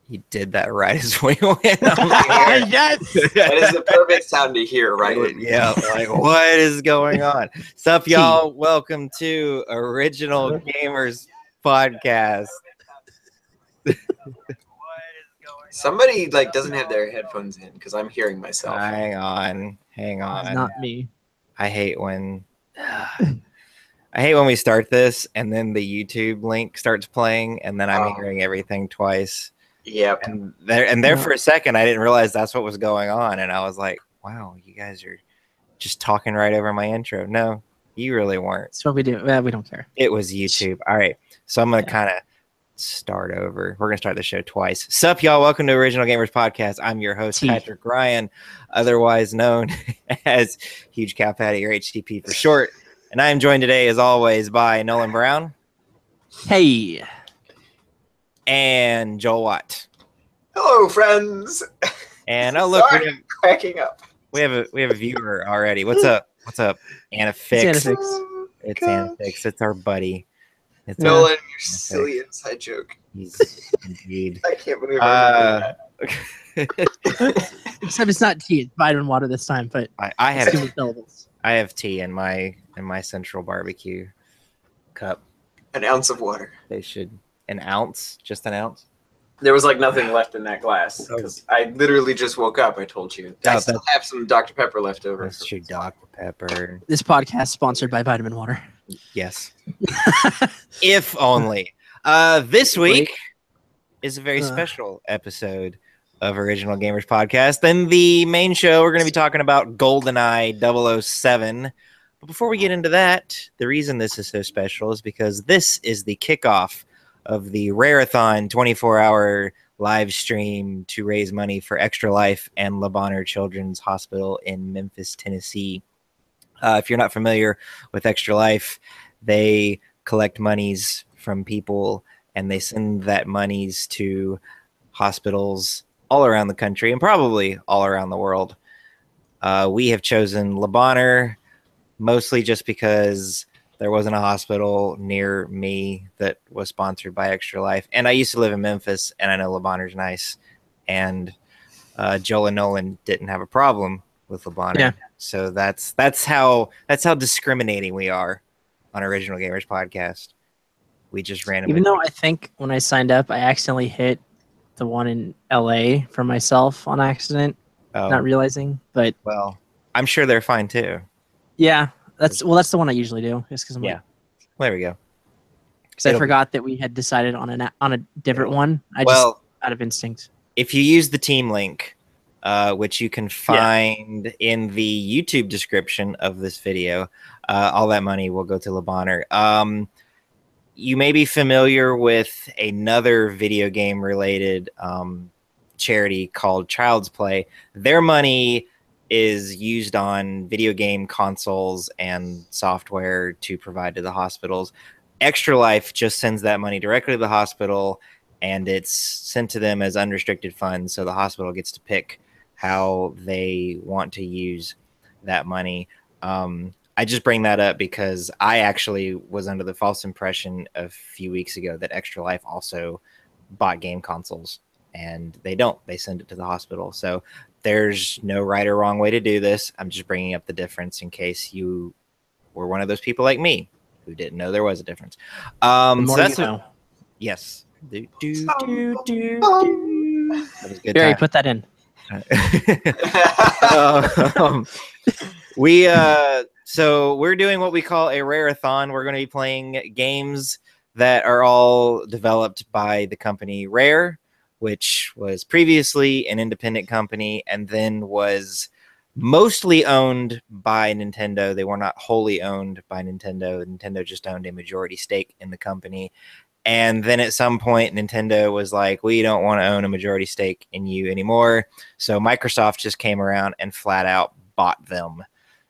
You did that right as we went. Yes, That is the perfect sound to hear, right? Yeah, like what is going on? Sup, y'all? Welcome to Original Gamers Podcast. Somebody doesn't have their headphones in because I'm hearing myself. Hang on. it's not me. I hate when we start this and then the YouTube link starts playing and then I'm hearing everything twice. Yep. And there for a second I didn't realize that's what was going on, and I was like, wow, you guys are just talking right over my intro. No, you really weren't. That's what we do. We don't care. It was YouTube. All right. So I'm going to kind of start over. We're going to start the show twice. Sup, y'all. Welcome to Original Gamers Podcast. I'm your host, Patrick Ryan, otherwise known as Huge Cow Patty, or HTP for short. And I am joined today, as always, by Nolan Brown. Hey. And Joel Watt. Hello, friends. And oh, look, cracking up. We have a viewer already. What's up? What's up? Anafix. It's Anafix. It's our buddy. It's Nolan, your silly inside joke. He's indeed. I can't believe I that. Except it's not tea. It's vitamin water this time, but I have tea in my central barbecue cup. An ounce of water. They should. An ounce? Just an ounce? There was nothing left in that glass because I literally just woke up. I told you. I still have some Dr. Pepper left over. That's true, Dr. Pepper. This podcast is sponsored by Vitamin Water. Yes. If only. This week is a very special episode of Original Gamers Podcast. Then the main show, we're going to be talking about Goldeneye 007. But before we get into that, the reason this is so special is because this is the kickoff of the Rare-athon 24-hour live stream to raise money for Extra Life and Le Bonheur Children's Hospital in Memphis, Tennessee. If you're not familiar with Extra Life, they collect monies from people and they send that monies to hospitals all around the country and probably all around the world. We have chosen Le Bonheur mostly just because there wasn't a hospital near me that was sponsored by Extra Life. And I used to live in Memphis, and I know Le Bonheur's nice. And Joel and Nolan didn't have a problem with Le Bonheur. Yeah. So that's how discriminating we are on Original Gamers Podcast. We just randomly. Even though I think when I signed up, I accidentally hit the one in LA for myself on accident, not realizing. But well, I'm sure they're fine too. Yeah. That's the one I usually do. Just because there we go. Because I forgot that we had decided on a different one. Just out of instinct. If you use the team link, which you can find in the YouTube description of this video, all that money will go to Le Bonheur. You may be familiar with another video game related charity called Child's Play. Their money is used on video game consoles and software to provide to the hospitals. Extra Life just sends that money directly to the hospital, and it's sent to them as unrestricted funds, so the hospital gets to pick how they want to use that money. I just bring that up because I actually was under the false impression a few weeks ago that Extra Life also bought game consoles, and they don't. They send it to the hospital. So there's no right or wrong way to do this. I'm just bringing up the difference in case you were one of those people like me who didn't know there was a difference. So that's yes. That was good. Barry, put that in. So we're doing what we call a Rare-athon. We're going to be playing games that are all developed by the company Rare, which was previously an independent company and then was mostly owned by Nintendo. They were not wholly owned by Nintendo. Nintendo just owned a majority stake in the company. And then at some point, Nintendo was like, we don't want to own a majority stake in you anymore. So Microsoft just came around and flat out bought them.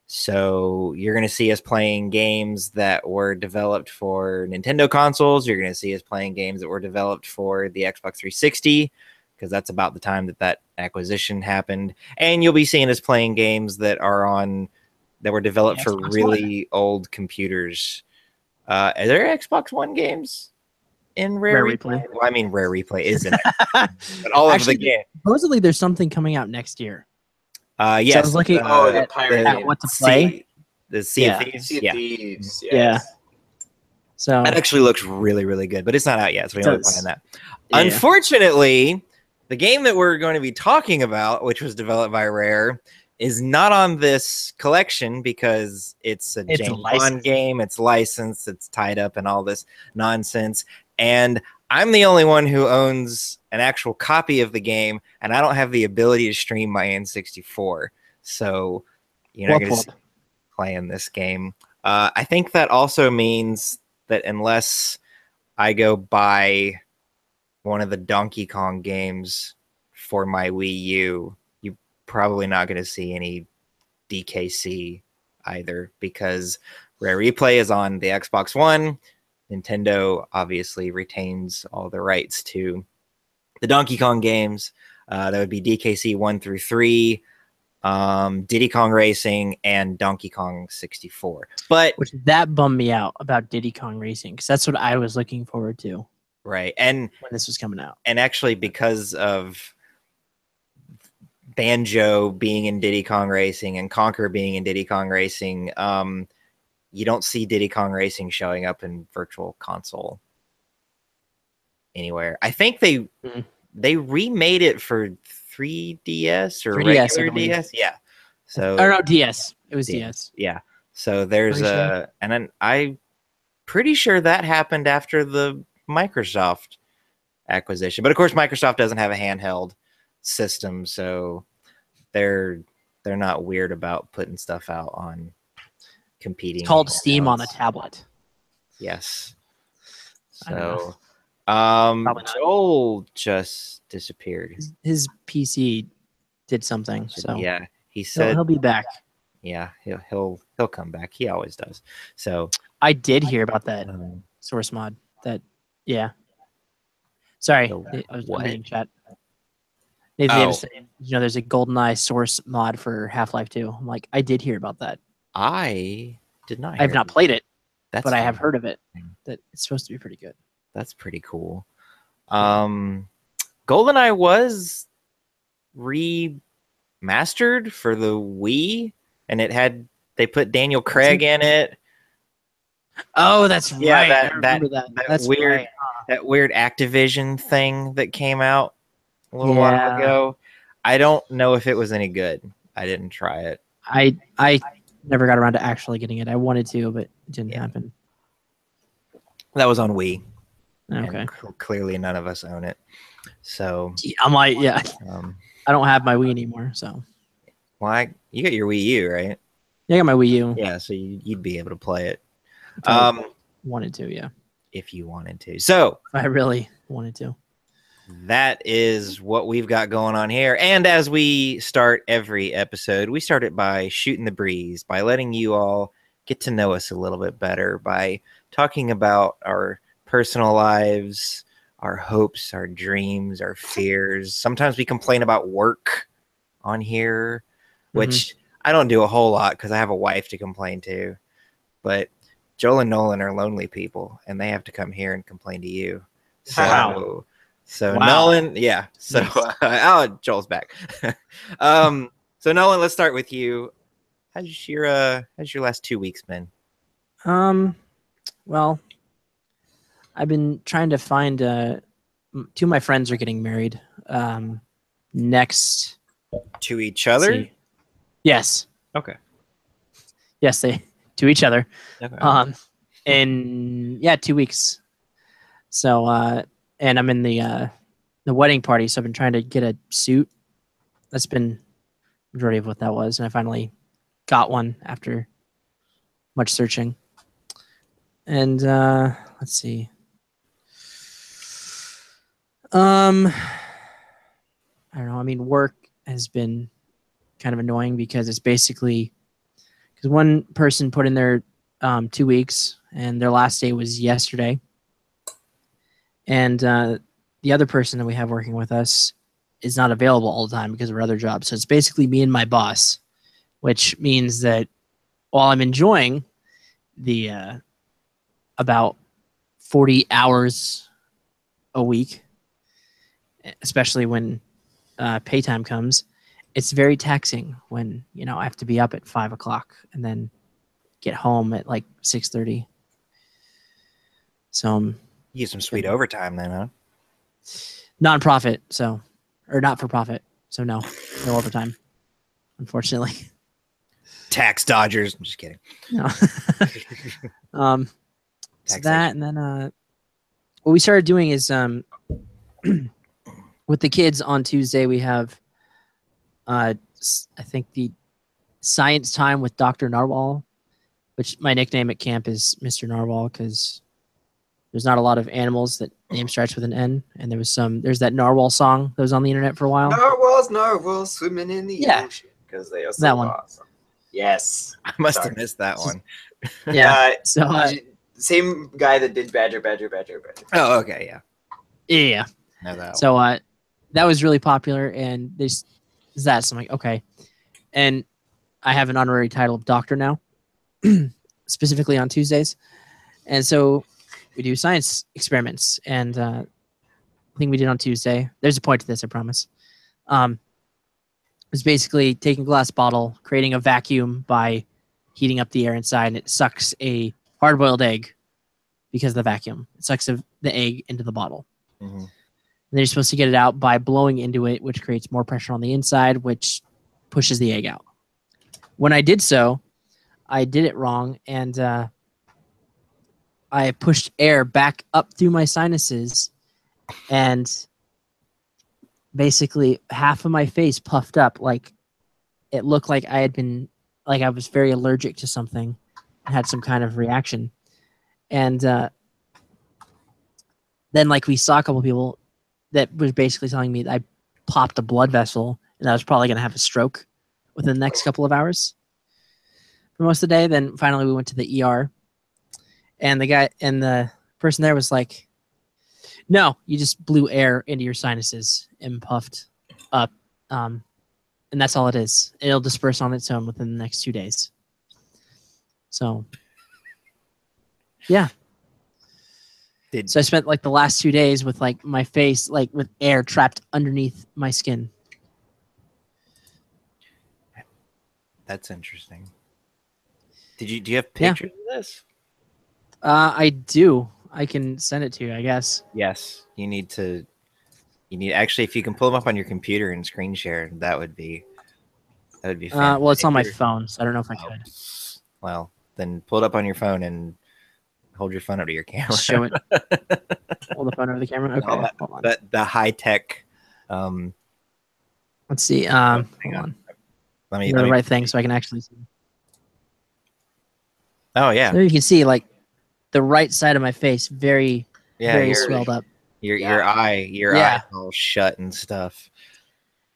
So you're going to see us playing games that were developed for Nintendo consoles. You're going to see us playing games that were developed for the Xbox 360, because that's about the time that acquisition happened. And you'll be seeing us playing games that were developed for really old computers. Are there Xbox One games? in Rare Replay. Well, I mean, Rare Replay is in it, but all Actually, of the game. Supposedly, there's something coming out next year. Yes. So I was looking at what to play. The Sea of Thieves. Sea of Thieves. Yes. Yeah. So that actually looks really, really good, but it's not out yet, so we don't plan that. Yeah. Unfortunately, the game that we're going to be talking about, which was developed by Rare, is not on this collection because it's a James Bond game. It's licensed. It's tied up in all this nonsense. And I'm the only one who owns an actual copy of the game, and I don't have the ability to stream my N64. So you're not going to see me playing this game. I think that also means that unless I go buy one of the Donkey Kong games for my Wii U, you're probably not going to see any DKC either, because Rare Replay is on the Xbox One. Nintendo obviously retains all the rights to the Donkey Kong games. That would be DKC 1 through 3, Diddy Kong Racing, and Donkey Kong 64. But that bummed me out about Diddy Kong Racing, because that's what I was looking forward to. Right. And when this was coming out. And actually, because of Banjo being in Diddy Kong Racing and Conker being in Diddy Kong Racing, you don't see Diddy Kong Racing showing up in Virtual Console anywhere. I think they remade it for 3DS or 3DS, regular DS. Yeah. So no, DS. It was DS. Yeah. So there's and then I'm pretty sure that happened after the Microsoft acquisition. But of course, Microsoft doesn't have a handheld system, so they're not weird about putting stuff out on competing. It's called Steam on a tablet. Yes. So Joel just disappeared. His PC did something. So yeah, he said he'll be back. Yeah, he'll come back. He always does. So I did hear about that source mod. Sorry, I was reading chat. There's a GoldenEye source mod for Half-Life 2. I'm like, I did hear about that. I did not. I've not played it, but funny. I have heard of it. That it's supposed to be pretty good. That's pretty cool. GoldenEye was remastered for the Wii, and they put Daniel Craig in it. Oh, that's right. Yeah, that's weird. Right. That weird Activision thing that came out a little while ago. I don't know if it was any good. I didn't try it. I never got around to actually getting it. I wanted to, but it didn't happen. That was on Wii. Okay. Clearly, none of us own it. So I'm like, I don't have my Wii anymore. So, well, you got your Wii U, right? Yeah, I got my Wii U. Yeah, so you'd be able to play it. Wanted to, yeah. If you wanted to. So I really wanted to. That is what we've got going on here. And as we start every episode, we start it by shooting the breeze, by letting you all get to know us a little bit better, by talking about our personal lives, our hopes, our dreams, our fears. Sometimes we complain about work on here, which I don't do a whole lot because I have a wife to complain to. But Joel and Nolan are lonely people, and they have to come here and complain to you. So, Nolan, yeah. So Joel's back. So Nolan, let's start with you. How's your last 2 weeks been? Well, I've been trying to find two of my friends are getting married. Next to each other? Yes. Okay. Yes, they to each other. Okay. In 2 weeks. So and I'm in the wedding party, so I've been trying to get a suit. That's been the majority of what that was, and I finally got one after much searching. And let's see. I don't know. I mean, work has been kind of annoying because it's basically because one person put in their 2 weeks and their last day was yesterday. And the other person that we have working with us is not available all the time because of our other jobs. So it's basically me and my boss, which means that while I'm enjoying the about 40 hours a week, especially when pay time comes. It's very taxing when, I have to be up at 5 o'clock and then get home at like 6:30. So you get some sweet overtime then, huh? Non-profit, or not for profit. So no overtime, unfortunately. Tax dodgers. I'm just kidding. No. So that, and then what we started doing is with the kids on Tuesday we have I think the science time with Dr. Narwhal, which my nickname at camp is Mr. Narwhal because there's not a lot of animals that name starts with an N, and there's that narwhal song that was on the internet for a while. Narwhals swimming in the ocean because they are so awesome. Yes, I must have missed that one. Yeah, same guy that did Badger. Oh, okay, yeah. Know that so that was really popular, and so I'm like, okay, and I have an honorary title of doctor now, specifically on Tuesdays, and so we do science experiments, and the thing we did on Tuesday, there's a point to this, I promise, was basically taking a glass bottle, creating a vacuum by heating up the air inside, and it sucks a hard-boiled egg because of the vacuum. It sucks the egg into the bottle. Mm-hmm. And then you're supposed to get it out by blowing into it, which creates more pressure on the inside, which pushes the egg out. When I did so, I did it wrong, and I pushed air back up through my sinuses, and basically half of my face puffed up. Like it looked like I was very allergic to something and had some kind of reaction. And then we saw a couple of people that was basically telling me that I popped a blood vessel and I was probably going to have a stroke within the next couple of hours for most of the day. Then finally we went to the ER, and the person there was like, no, you just blew air into your sinuses and puffed up. And that's all it is. It'll disperse on its own within the next 2 days. So, yeah. So I spent the last 2 days with my face with air trapped underneath my skin. That's interesting. Do you have pictures of this? I do. I can send it to you, I guess. Yes. You need actually, if you can pull them up on your computer and screen share, that would be fantastic. Well, it's on my phone, so I don't know if I could. Well, then pull it up on your phone and hold your phone up to your camera. Show it. Hold the phone over the camera. Okay, hold on. The high tech. Let's see. Hold on. Let me the right thing so I can actually see. Oh yeah. So you can see the right side of my face very swelled up. Your eye all shut and stuff.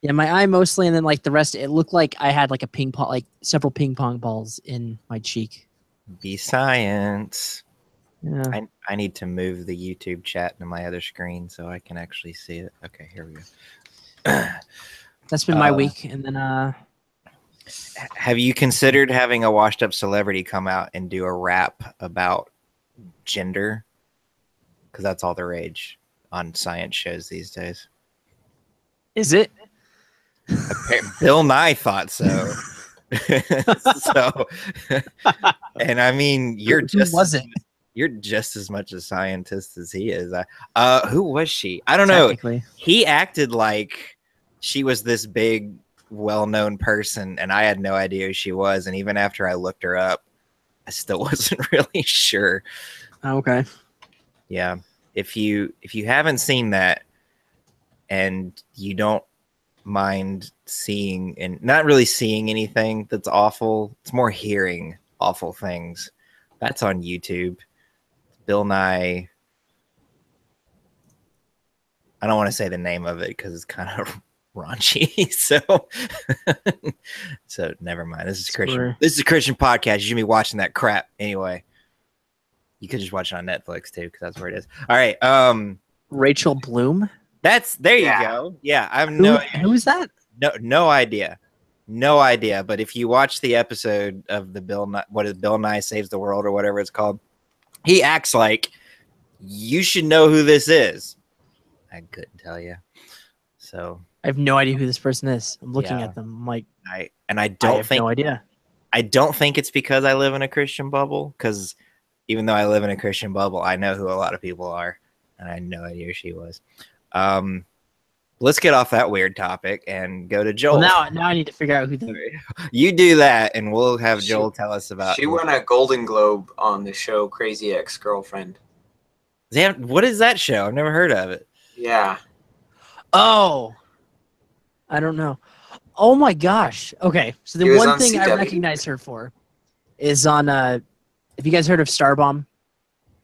Yeah, my eye mostly, and then the rest. It looked like I had a ping pong, several ping pong balls in my cheek. Be science. Yeah. I need to move the YouTube chat to my other screen so I can actually see it. Okay, here we go. That's been my week, and then have you considered having a washed up celebrity come out and do a rap about gender? Because that's all the rage on science shows these days. Is it? Bill Nye thought so. And I mean, you're just as much a scientist as he is. Who was she? I don't know. He acted like she was this big, well-known person, and I had no idea who she was. And even after I looked her up, I still wasn't really sure. Okay. Yeah. If you haven't seen that and you don't mind seeing and not really seeing anything that's awful, it's more hearing awful things. That's on YouTube. Bill Nye. I don't want to say the name of it because it's kind of raunchy. So never mind. This is Christian. This is a Christian podcast. You should be watching that crap anyway. You could just watch it on Netflix too, because that's where it is. All right. Rachel Bloom. There you go. Yeah, I have no idea. Who is that? No idea. No idea. But if you watch the episode of the Bill Nye Saves the World or whatever it's called, he acts like you should know who this is. I couldn't tell you. So I have no idea who this person is. I'm looking Yeah. at them. I'm like, I I don't have think no idea. I don't think it's because I live in a Christian bubble, because even though I live in a Christian bubble, I know who a lot of people are, and I had no idea who she was. Let's get off that weird topic and go to Joel. Well, now I need to figure out who the You do that, and we'll have Joel tell us about. She won a Golden Globe on the show Crazy Ex-Girlfriend. What is that show? I've never heard of it. Yeah. Oh, I don't know. Oh my gosh. Okay, so the one thing I recognize her for is on. Have you guys heard of Starbomb?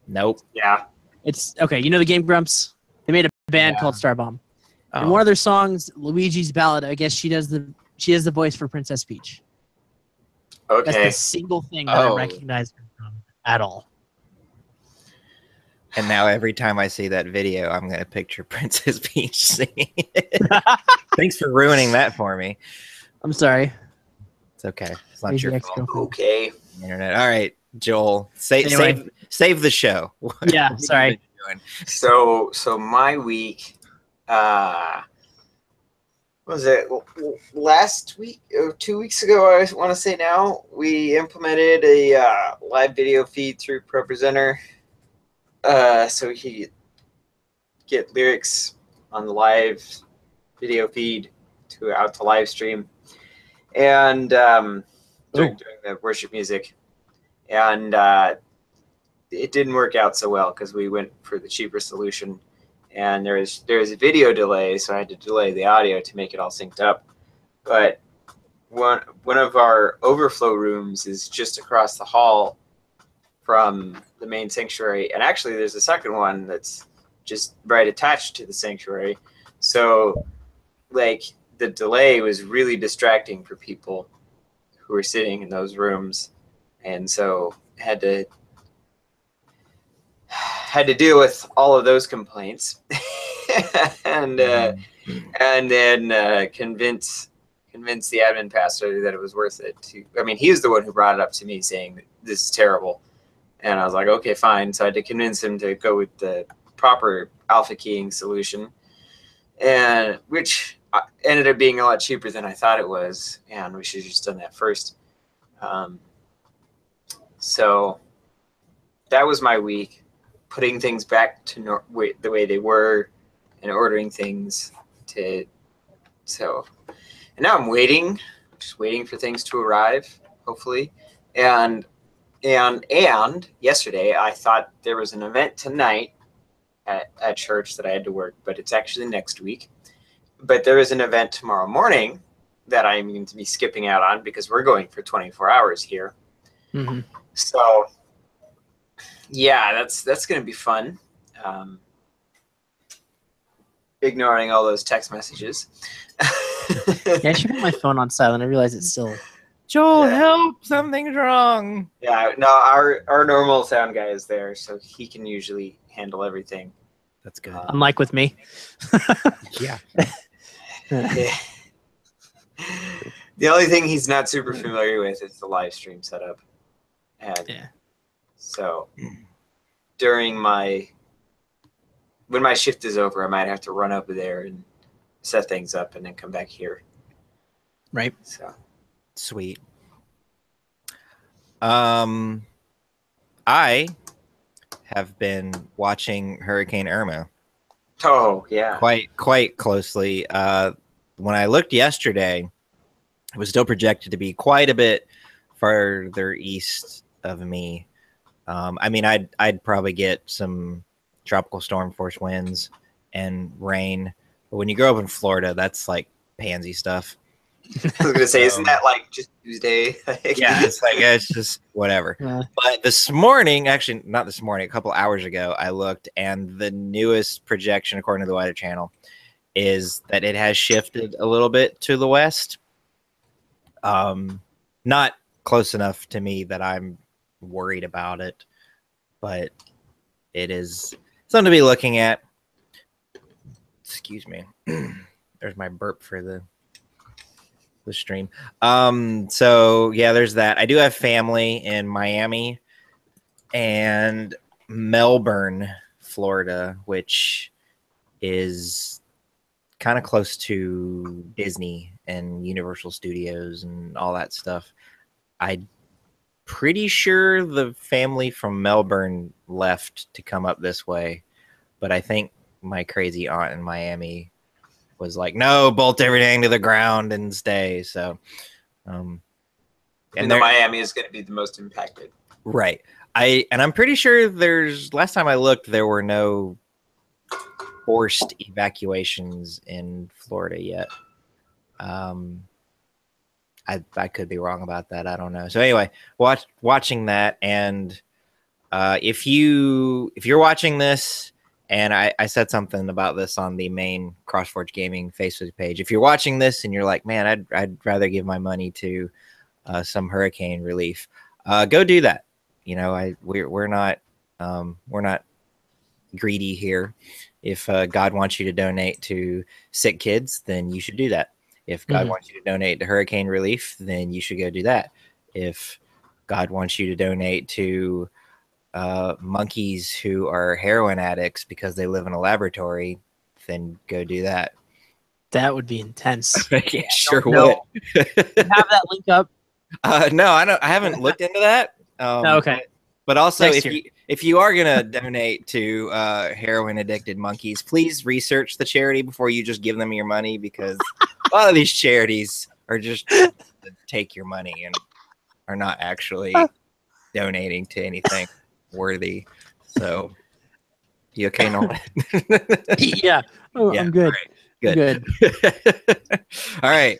Nope. Yeah. It's okay. You know the Game Grumps? They made a band called Starbomb. Oh. And one of their songs, Luigi's Ballad, I guess she has the voice for Princess Peach. Okay. That's the single thing that I recognize her from at all. And now every time I see that video, I'm going to picture Princess Peach singing it. Thanks for ruining that for me. I'm sorry. It's okay. It's not your fault. Okay. Internet. All right, Joel. Save the show. Yeah, sorry. So my week, was it last week or 2 weeks ago? I want to say now we implemented a live video feed through ProPresenter, so he could get lyrics on the live video feed out to live stream, and during the worship music, and it didn't work out so well because we went for the cheaper solution. And there was a video delay, so I had to delay the audio to make it all synced up. But one of our overflow rooms is just across the hall from the main sanctuary, and actually there's a second one that's just right attached to the sanctuary. So, like, the delay was really distracting for people who were sitting in those rooms, and so had to deal with all of those complaints, and then convince the admin pastor that it was worth it. I mean, he was the one who brought it up to me, saying this is terrible, and I was like, okay, fine. So I had to convince him to go with the proper alpha keying solution, and which ended up being a lot cheaper than I thought it was, and we should have just done that first. So that was my week. Putting things back to the way they were, and ordering things and now I'm just waiting for things to arrive, hopefully. And yesterday I thought there was an event tonight at church that I had to work, but it's actually next week. But there is an event tomorrow morning that I'm going to be skipping out on because we're going for 24 hours here. Mm-hmm. So yeah, that's going to be fun. Ignoring all those text messages. Yeah, I should put my phone on silent. I realize it's still. Joel, help! Something's wrong. Yeah, no, our normal sound guy is there, so he can usually handle everything. That's good. Unlike with me. Yeah. The only thing he's not super familiar with is the live stream setup. And yeah. So when my shift is over, I might have to run over there and set things up and then come back here. Right. So sweet. I have been watching Hurricane Irma. Oh, yeah. Quite closely. When I looked yesterday, it was still projected to be quite a bit further east of me. I mean, I'd probably get some tropical storm force winds and rain, but when you grow up in Florida, that's like pansy stuff. I was gonna say, isn't that like just Tuesday? Yeah, it's just whatever. Yeah. But this morning, actually not this morning, a couple hours ago, I looked, and the newest projection, according to the Weather Channel, is that it has shifted a little bit to the west. Not close enough to me that I'm worried about it, but it is something to be looking at. Excuse me. There's my burp for the stream. So yeah, there's that. I do have family in Miami and Melbourne, Florida, which is kind of close to Disney and Universal Studios and all that stuff. I'm pretty sure the family from Melbourne left to come up this way, but I think my crazy aunt in Miami was like, no, bolt everything to the ground and stay. So, and Miami is going to be the most impacted. Right. I'm pretty sure last time I looked, there were no forced evacuations in Florida yet. I could be wrong about that. I don't know. So anyway, watching that, and if you're watching this, and I said something about this on the main CrossForge Gaming Facebook page. If you're watching this and you're like, man, I'd rather give my money to some hurricane relief, go do that. You know, we're not greedy here. If God wants you to donate to sick kids, then you should do that. If God wants you to donate to hurricane relief, then you should go do that. If God wants you to donate to monkeys who are heroin addicts because they live in a laboratory, then go do that. That would be intense. Yeah, sure would. Have that link up? No, I haven't looked into that. Okay. But also, if you are gonna donate to heroin addicted monkeys, please research the charity before you just give them your money, because a lot of these charities are just to take your money and are not actually donating to anything worthy. So, you okay, Nolan? Yeah. Oh, yeah. I'm good. All right. Good. All right.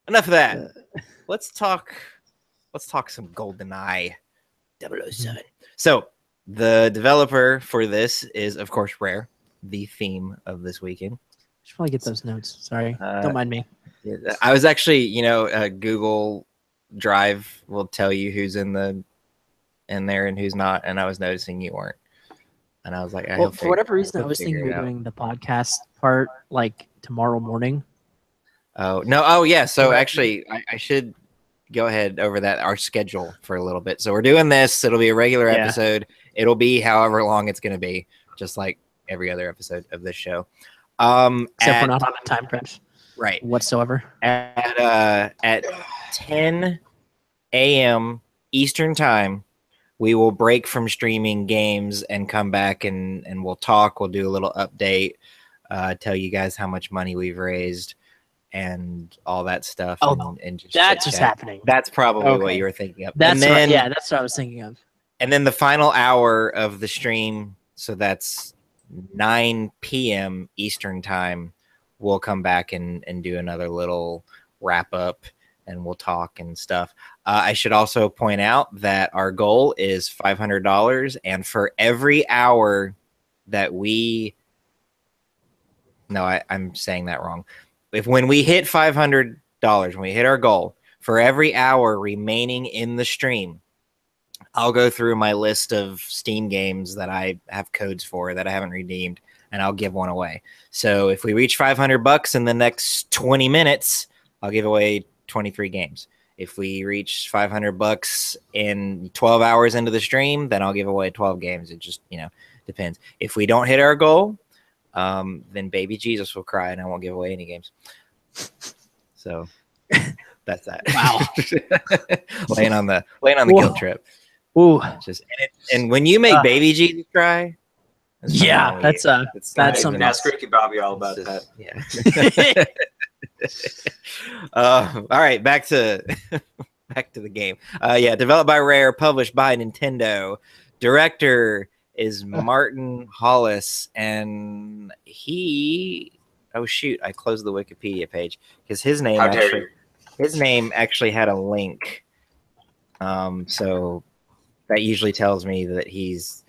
Enough of that. Let's talk some Goldeneye 007. So the developer for this is, of course, Rare, the theme of this weekend. I should probably get those notes. Sorry. Don't mind me. I was actually, Google Drive will tell you who's in there and who's not, and I was noticing you weren't. And I was like, for whatever reason, I was thinking we were doing the podcast part like tomorrow morning. Oh, no. Oh, yeah. So actually, I should go ahead over our schedule for a little bit. So we're doing this. It'll be a regular episode. It'll be however long it's going to be, just like every other episode of this show. Except we're not on a time crunch. Right. Whatsoever. At 10 a.m. Eastern time, we will break from streaming games and come back and we'll talk. We'll do a little update, tell you guys how much money we've raised and all that stuff. Oh, and just that's just happening. That's probably what you were thinking of. That's that's what I was thinking of. And then the final hour of the stream, so that's 9 p.m. Eastern time, we'll come back and do another little wrap up and we'll talk and stuff. I should also point out that our goal is $500, and for every hour that I'm saying that wrong. When we hit $500, when we hit our goal, for every hour remaining in the stream, I'll go through my list of Steam games that I have codes for that I haven't redeemed, and I'll give one away. So if we reach $500 in the next 20 minutes, I'll give away 23 games. If we reach $500 in 12 hours into the stream, then I'll give away 12 games. It just, depends. If we don't hit our goal, then baby Jesus will cry and I won't give away any games. So that's that. Wow. laying on the guilt trip. Ooh. And when you make baby Jesus cry, that's something. Ask Ricky Bobby all about that. Yeah. All right, back to the game. Developed by Rare, published by Nintendo. Director is Martin Hollis, and I closed the Wikipedia page because his name actually had a link. So that usually tells me that he's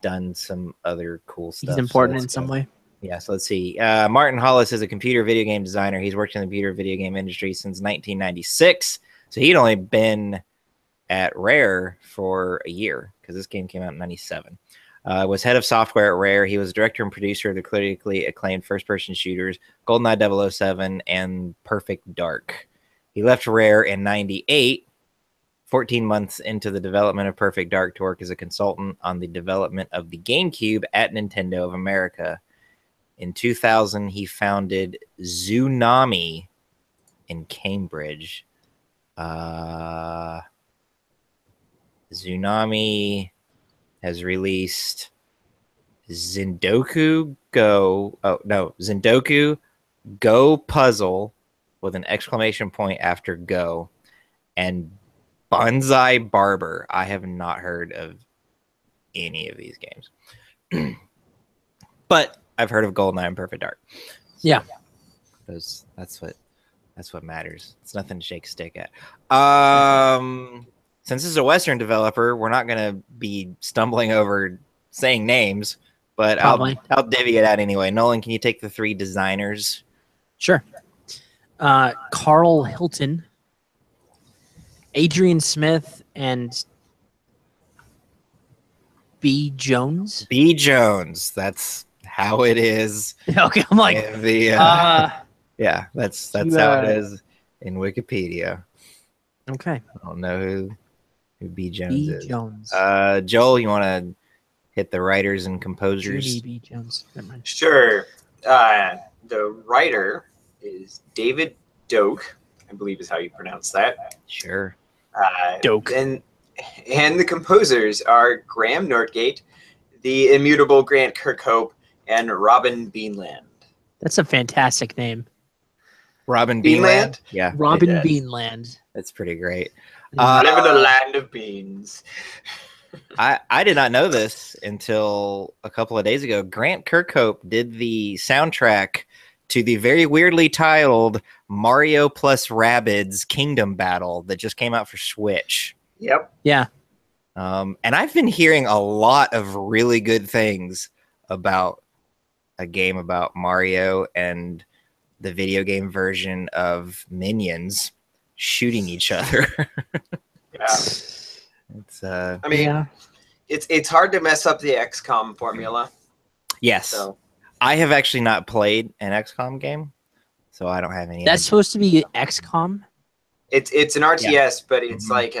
done some other cool stuff. He's important in some way. Yeah, so let's see. Martin Hollis is a computer video game designer. He's worked in the computer video game industry since 1996. So he'd only been at Rare for a year because this game came out in 97. Was head of software at Rare. He was director and producer of the critically acclaimed first-person shooters GoldenEye 007 and Perfect Dark. He left Rare in 98, 14 months into the development of Perfect Dark, to work as a consultant on the development of the GameCube at Nintendo of America. In 2000, he founded Zoonami in Cambridge. Zoonami has released Zendoku Go. Oh, no. Zendoku Go Puzzle with an exclamation point after Go. And Bonsai Barber. I have not heard of any of these games. But I've heard of Goldeneye and Perfect Dark. So Yeah. That's what matters. It's nothing to shake a stick at. Since this is a Western developer, we're not going to be stumbling over saying names, but I'll divvy it out anyway. Nolan, can you take the 3 designers? Sure. Carl Hilton, Adrian Smith, and B. Jones. B. Jones. That's how it is. Okay, I'm like, yeah, that's how it is in Wikipedia. Okay. I don't know who B. Jones is. Jones. Joel, you want to hit the writers and composers? Judy B. Jones. Never mind. Sure. The writer is David Doak, I believe is how you pronounce that. Sure. Doak. And the composers are Graham Northgate, the immutable Grant Kirkhope, and Robin Beanland. That's a fantastic name. Robin Beanland? Yeah. Robin It is. Beanland. That's pretty great. Live in the land of beans. I did not know this until a couple of days ago. Grant Kirkhope did the soundtrack to the very weirdly titled Mario plus Rabbids Kingdom Battle that just came out for Switch. Yep. Yeah. And I've been hearing a lot of really good things about a game about Mario and the video game version of Minions shooting each other. Yeah. It's I mean, Yeah. it's hard to mess up the XCOM formula. yes. So I have actually not played an XCOM game, so I don't have any. That's supposed to be XCOM. it's an RTS, but it's Mhm. like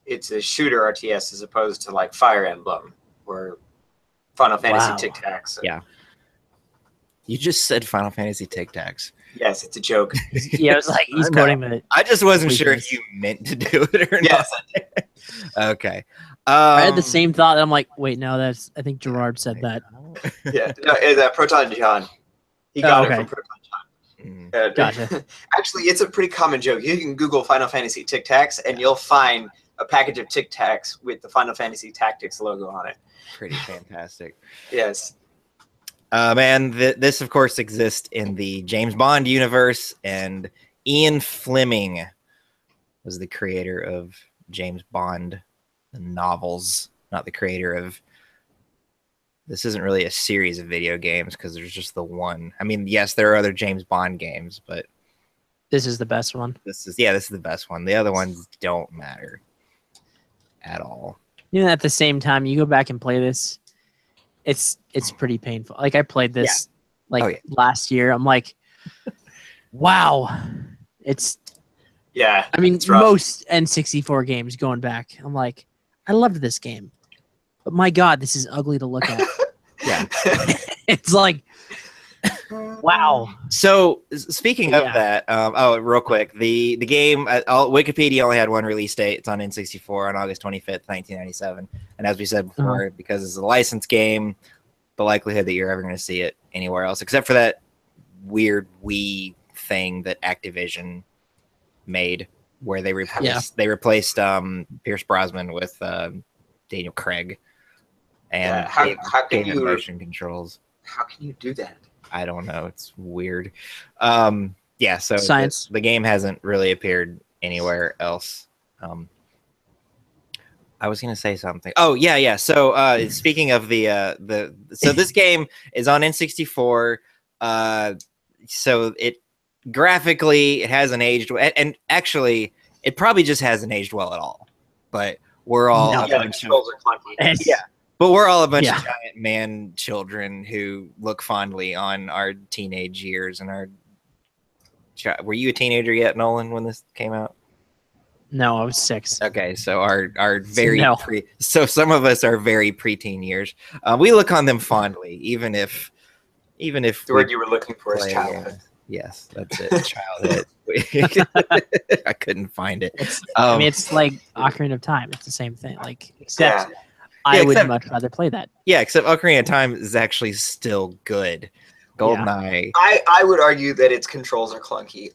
it's a shooter RTS as opposed to like Fire Emblem or Final Fantasy Wow. Tic Tacs. So, Yeah. You just said Final Fantasy Tic Tacs. Yes, it's a joke. Yeah, I was like, he's I know. quoting the. I just wasn't sure Weakness. if you meant to do it or Yes. not. Okay. I had the same thought. And I'm like, wait, no, that's. I think Gerard said that. Yeah. No, it's Proton John. He got okay. it from Proton Mm. John. Gotcha. Actually, it's a pretty common joke. You can Google Final Fantasy Tic Tacs, and you'll find a package of Tic Tacs with the Final Fantasy Tactics logo on it. Pretty fantastic. Yes. Man, this of course exists in the James Bond universe, and Ian Fleming was the creator of James Bond novels, not the creator of. This isn't really a series of video games because there's just the one. I mean, yes, there are other James Bond games, but This is the best one. this is the best one. The other ones don't matter at all. You know, at the same time, you go back and play this. It's pretty painful. Like I played this last year. I'm like, wow. It's. Yeah. I mean, it's rough. most N64 games going back. I'm like, I loved this game, but my God, this is ugly to look at. Yeah. It's like, wow. So speaking of Yeah. that, real quick, the game, Wikipedia only had one release date. It's on N64 on August 25th, 1997. And as we said before, because it's a licensed game, the likelihood that you're ever going to see it anywhere else, except for that weird Wii thing that Activision made, where they replaced Pierce Brosnan with Daniel Craig, and how can gave it you motion controls. How can you do that? I don't know. It's weird. Yeah, so Science. the game hasn't really appeared anywhere else. I was going to say something. Oh, yeah. So speaking of so this game is on N64. So it graphically it hasn't aged and actually it probably just hasn't aged well at all. But we're all No. a Yeah, the bunch of controls are clunky. It's- but we're all a bunch Yeah. of giant man children who look fondly on our teenage years and our. Were you a teenager yet, Nolan, when this came out? No, I was 6. Okay, so our very No. so some of us are very preteen years. We look on them fondly, even if even if The word you were looking for is childhood. Yes, that's it. Childhood. I couldn't find it. I mean, it's like Ocarina of Time. It's the same thing. Like, except I would much rather play that. Yeah, except Ocarina of Time is actually still good. Goldeneye. I would argue that its controls are clunky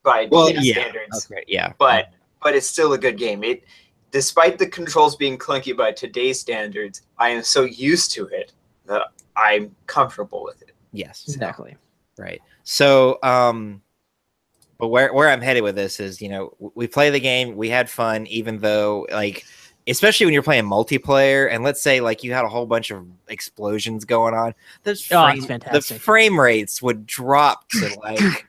by standards. Okay, yeah. But it's still a good game. Despite the controls being clunky by today's standards, I am so used to it that I'm comfortable with it. Yes. Exactly. Right. So, but where I'm headed with this is, we play the game, we had fun, even though, like, especially when you're playing multiplayer, and let's say, like, you had a whole bunch of explosions going on, the frame rates would drop to, like,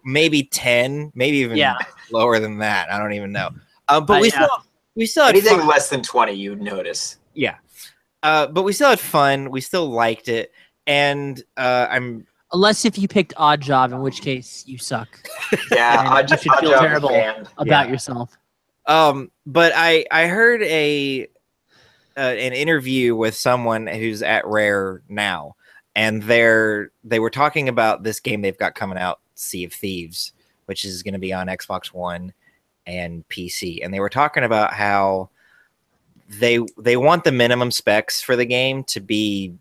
maybe 10, maybe even lower than that. I don't even know. But we still had anything fun. Less than 20, you'd notice. Yeah. But we still had fun. We still liked it. And unless if you picked Odd Job, in which case you suck. Yeah, you should feel terrible about yourself. But I heard an interview with someone who's at Rare now, and they were talking about this game they've got coming out, Sea of Thieves, which is going to be on Xbox One and PC, and they were talking about how they want the minimum specs for the game to be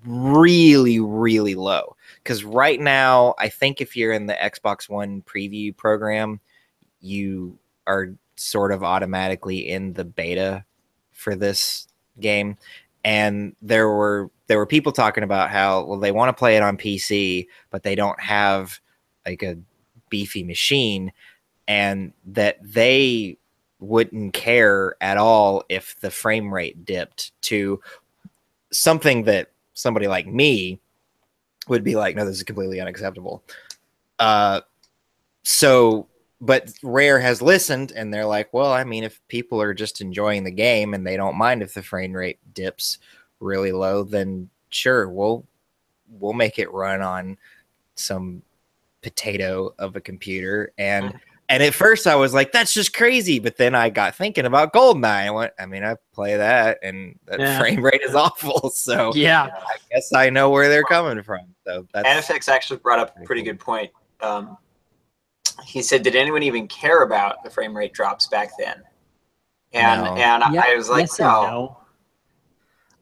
really, really low. Because right now, I think if you're in the Xbox One preview program, you are sort of automatically in the beta for this game. And there were people talking about how, they want to play it on PC, but they don't have like a beefy machine, and that they wouldn't care at all if the frame rate dipped to something that somebody like me would be like, no, this is completely unacceptable. But Rare has listened, and they're like, well, I mean, if people are just enjoying the game and they don't mind if the frame rate dips really low, then sure, we'll make it run on some potato of a computer. And at first I was like, that's just crazy. But then I got thinking about Goldeneye. I play that, and that frame rate is awful. So yeah, I guess I know where they're coming from. So NFX actually brought up a pretty good point. He said, did anyone even care about the frame rate drops back then? And I was like, yes no.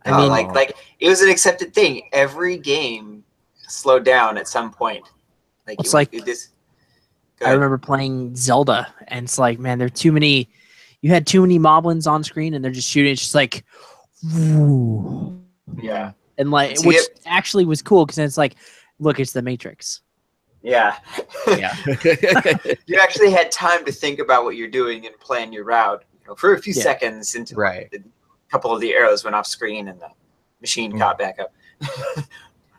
I mean, like it was an accepted thing. Every game slowed down at some point. It's like I remember playing Zelda, and it's like, man, there are too many. You had too many moblins on screen, and they're just shooting. It's just like, woo. Yeah, and like, which actually was cool because it's like, look, it's the Matrix. Yeah. You actually had time to think about what you're doing and plan your route for a few seconds until a couple of the arrows went off screen and the machine caught back up.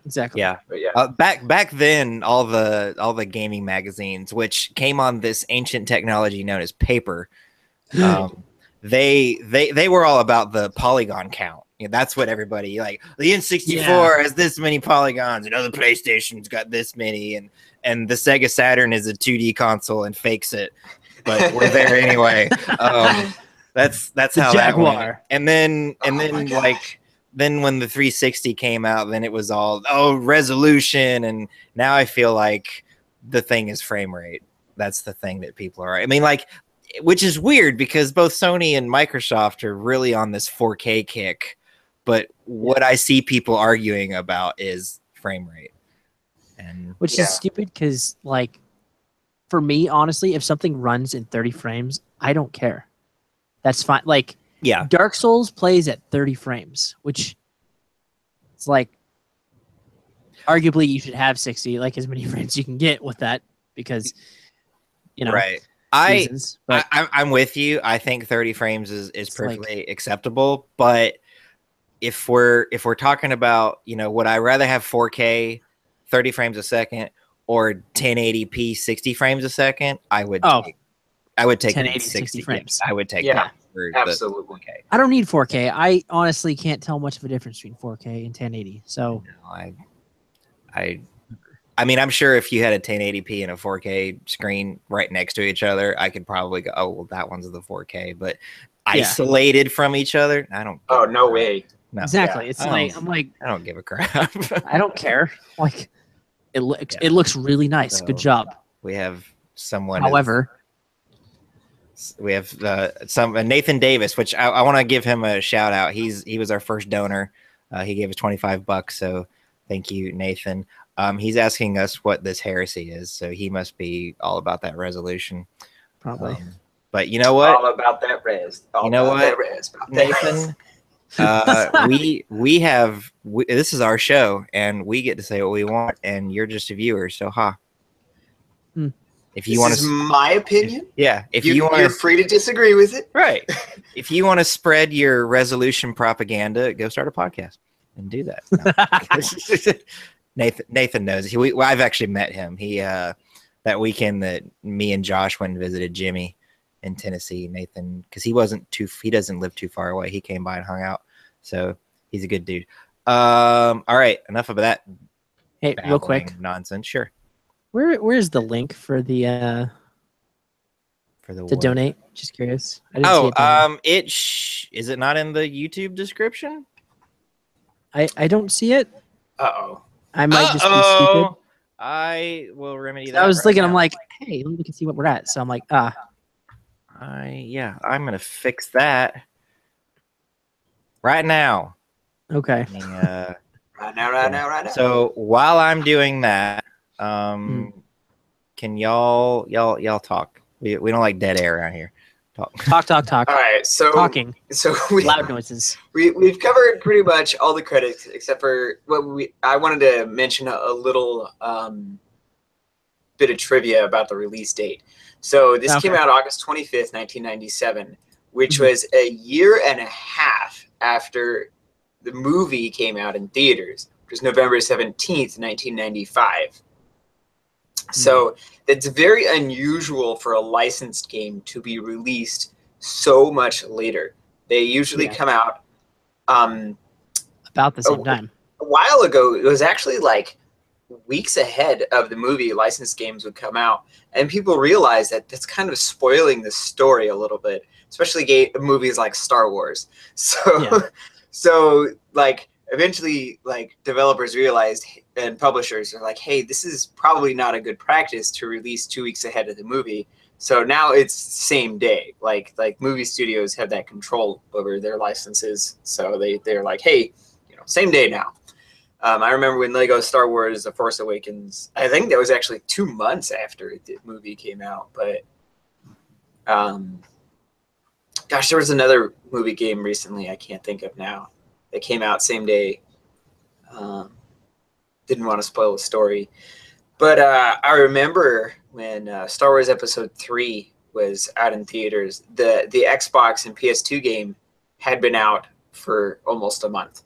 Exactly. Yeah. But back then, all the gaming magazines, which came on this ancient technology known as paper, they were all about the polygon count. That's what everybody like. The N64 has this many polygons, and the PlayStation's got this many, and the Sega Saturn is a 2D console and fakes it, but we're there anyway. That's how that went. And then then when the 360 came out, then it was all resolution, and now I feel like the thing is frame rate. That's the thing that people are. I mean, like, which is weird because both Sony and Microsoft are really on this 4K kick. But what I see people arguing about is frame rate, and which is stupid because, like, for me, honestly, if something runs in 30 frames, I don't care. That's fine. Like, Dark Souls plays at 30 frames, which it's like, arguably you should have 60, like as many frames you can get with that, because right. I'm with you. I think 30 frames is perfectly acceptable, but if we're talking about, would I rather have 4K 30 frames a second or 1080p 60 frames a second? I would take 1080 60 frames. I would take that. Absolutely. I don't need 4K. I honestly can't tell much of a difference between 4K and 1080. So I mean, I'm sure if you had a 1080p and a 4K screen right next to each other, I could probably go, that one's the 4K, but isolated from each other, I don't. Oh, no way. No. Exactly. Yeah. It's like I'm like I don't give a crap. I don't care. Like it looks really nice. So, Good job. We have someone. However, we have some Nathan Davis, which I want to give him a shout out. He was our first donor. He gave us $25, so thank you, Nathan. He's asking us what this heresy is, so he must be all about that resolution. probably. But you know what? All about that res. All You know about what, that res. About that Nathan? res. We have this is our show, and we get to say what we want, and you're just a viewer. So, if you want This is my opinion. if you want, you're free to disagree with it. right? If you want to spread your resolution propaganda, go start a podcast and do that. No. Nathan knows. I've actually met him. He that weekend that me and Josh went and visited Jimmy in Tennessee. Nathan, because he doesn't live too far away. He came by and hung out. So he's a good dude. All right, enough of that. Hey, real quick, nonsense. Sure. where's the link for the to donate? Just curious. I didn't see it down there. Is it not in the YouTube description? I don't see it. Uh-oh. I might just be stupid. I will remedy that. I was right thinking, now. I'm like, hey, let me look and see what we're at. So I'm like, I'm gonna fix that right now. okay. Right now. So while I'm doing that, can y'all talk? We don't like dead air around here. Talk. All right, so Talking. So Loud noises. we've covered pretty much all the credits except for I wanted to mention a little bit of trivia about the release date. So this came out August 25th, 1997, which was a year and a half after the movie came out in theaters, which was November 17th, 1995. So it's very unusual for a licensed game to be released so much later. They usually come out about the same time. A while ago, it was actually like weeks ahead of the movie, licensed games would come out, and people realized that that's kind of spoiling the story a little bit, especially movies like Star Wars. So like eventually, like developers realized and publishers are like, hey, this is probably not a good practice to release 2 weeks ahead of the movie. So now it's same day. Like movie studios have that control over their licenses. So they're like, hey, same day now. I remember when Lego Star Wars The Force Awakens, I think that was actually 2 months after the movie came out. But gosh, there was another movie game recently I can't think of now that came out same day. Didn't want to spoil the story. But I remember when Star Wars Episode 3 was out in theaters, the Xbox and PS2 game had been out for almost a month.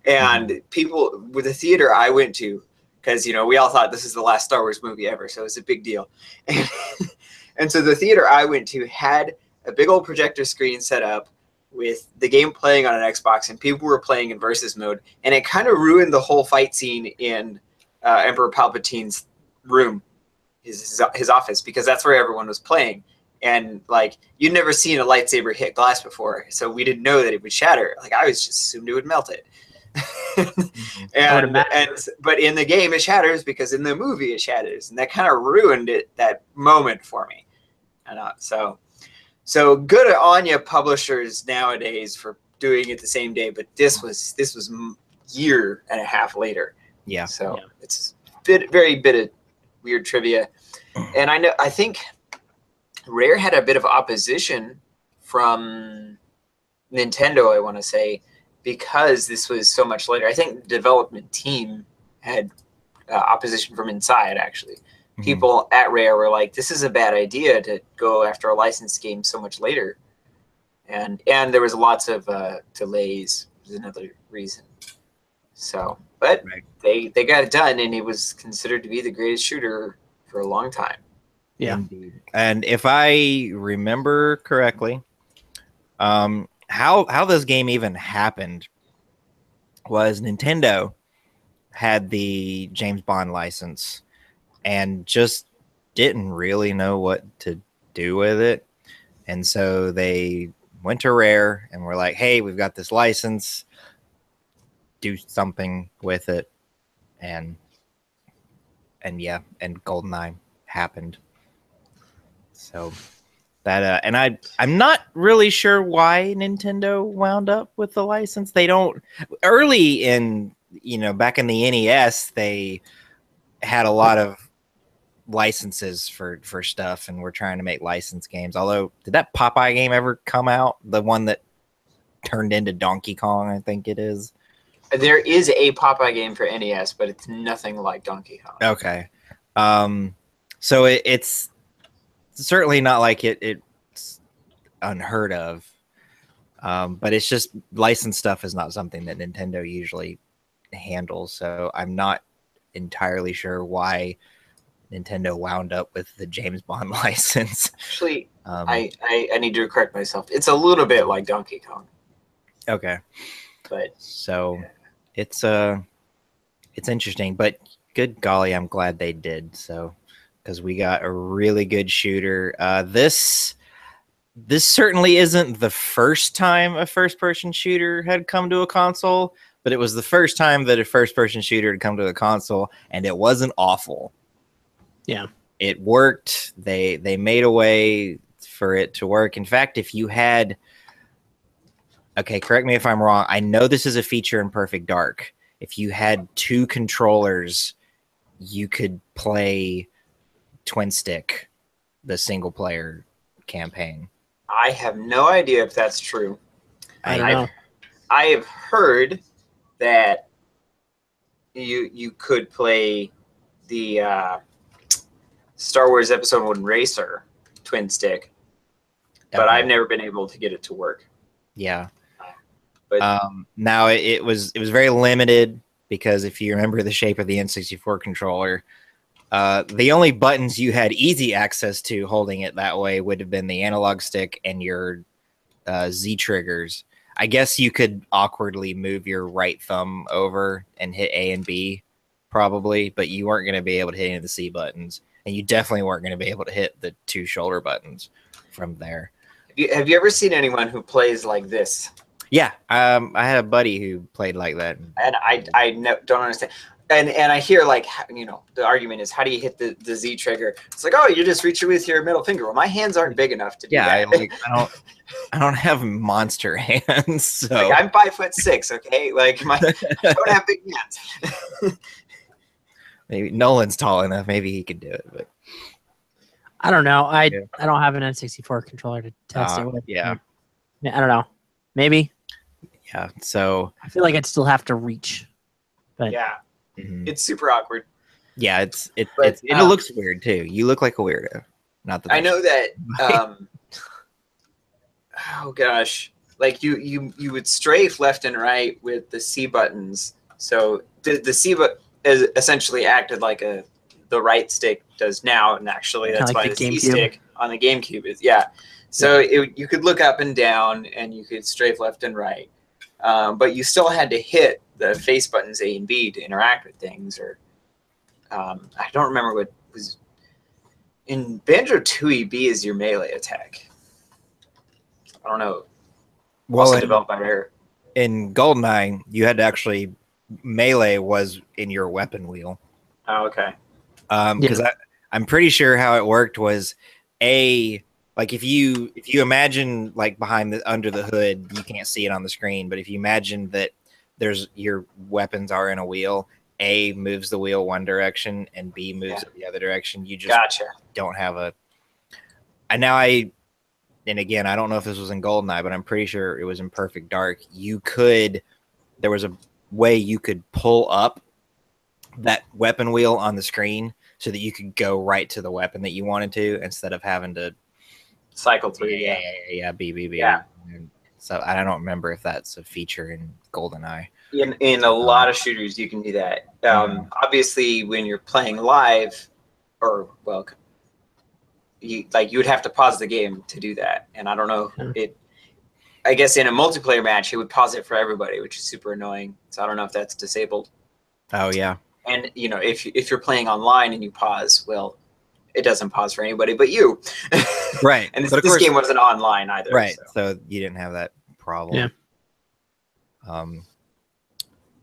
And people with the theater I went to, because we all thought this is the last Star Wars movie ever, so it's a big deal. And so the theater I went to had a big old projector screen set up with the game playing on an Xbox, and people were playing in versus mode, and it kind of ruined the whole fight scene in Emperor Palpatine's room, his office, because that's where everyone was playing. And like, you'd never seen a lightsaber hit glass before, so we didn't know that it would shatter. Like, I was just assumed it would melt it. But in the game it shatters, because in the movie it shatters, and that kind of ruined that moment for me. And so good on you publishers nowadays for doing it the same day, but this was year and a half later. Yeah. So it's very bit of weird trivia. And I think Rare had a bit of opposition from Nintendo, I want to say, because this was so much later. I think the development team had opposition from inside, actually. People at Rare were like, this is a bad idea to go after a licensed game so much later. And there was lots of delays, was another reason. So, but they got it done, and it was considered to be the greatest shooter for a long time. Yeah. Indeed. And if I remember correctly, how this game even happened was Nintendo had the James Bond license and just didn't really know what to do with it. And so they went to Rare and we're like, hey, we've got this license, do something with it. And Goldeneye happened. So that and I'm not really sure why Nintendo wound up with the license. They don't early in, back in the NES, they had a lot of licenses for stuff and we're trying to make licensed games. Although, did that Popeye game ever come out? The one that turned into Donkey Kong, I think it is. There is a Popeye game for NES, but it's nothing like Donkey Kong. Okay. So it's certainly not like it's unheard of. But it's just licensed stuff is not something that Nintendo usually handles. So I'm not entirely sure why Nintendo wound up with the James Bond license. Actually, I need to correct myself. It's a little bit like Donkey Kong. Okay. But so it's interesting, but good golly, I'm glad they did so, because we got a really good shooter. This certainly isn't the first time a first-person shooter had come to a console, but it was the first time that a first-person shooter had come to a console, and it wasn't awful. Yeah. It worked. They made a way for it to work. In fact, if you had... Okay, correct me if I'm wrong. I know this is a feature in Perfect Dark. If you had two controllers, you could play twin stick, the single-player campaign. I have no idea if that's true. I don't know. I have heard that you could play the Star Wars Episode 1 Racer twin stick, but I've never been able to get it to work. Yeah. But now it was very limited, because if you remember the shape of the N64 controller, the only buttons you had easy access to holding it that way would have been the analog stick and your Z triggers. I guess you could awkwardly move your right thumb over and hit A and B, probably, but you weren't going to be able to hit any of the C buttons, and you definitely weren't going to be able to hit the two shoulder buttons from there. Have you ever seen anyone who plays like this? Yeah, I had a buddy who played like that, and I don't understand. And I hear, like, the argument is, how do you hit the Z trigger? It's like, oh, you just reach it with your middle finger. Well, my hands aren't big enough to do that. I don't have monster hands. So like, I'm 5'6", okay? Like, I don't have big hands. Maybe Nolan's tall enough. Maybe he could do it, but I don't know. I don't have an N64 controller to test it with. Yeah. I don't know. Maybe. Yeah. So I feel like I'd still have to reach. But yeah. It's super awkward. Yeah, it looks weird too. You look like a weirdo. Not that I know that. Oh gosh, like you would strafe left and right with the C buttons. So the C button is essentially acted like the right stick does now, and actually that's why the C stick on the GameCube is So you could look up and down, and you could strafe left and right. But you still had to hit the face buttons A and B to interact with things. Or I don't remember what was in Banjo-Tooie. B is your melee attack. I don't know. Well, also developed by Rare. In Goldeneye, you had to actually melee was in your weapon wheel. Oh, okay. Because I'm pretty sure how it worked was like if you imagine like under the hood, you can't see it on the screen, but if you imagine that your weapons are in a wheel, A moves the wheel one direction and B moves it the other direction. You just don't have a. And again, I don't know if this was in Goldeneye, but I'm pretty sure it was in Perfect Dark. There was a way you could pull up that weapon wheel on the screen so that you could go right to the weapon that you wanted to instead of having to cycle through. B. Yeah. So I don't remember if that's a feature in Goldeneye. In a lot of shooters, you can do that. Obviously, when you're playing live, you would have to pause the game to do that. And I don't know I guess in a multiplayer match, it would pause it for everybody, which is super annoying. So I don't know if that's disabled. Oh yeah. And if you're playing online and you pause, well, it doesn't pause for anybody but you. Right. And But of this course, game wasn't online either. right. So. So you didn't have that problem. Yeah. And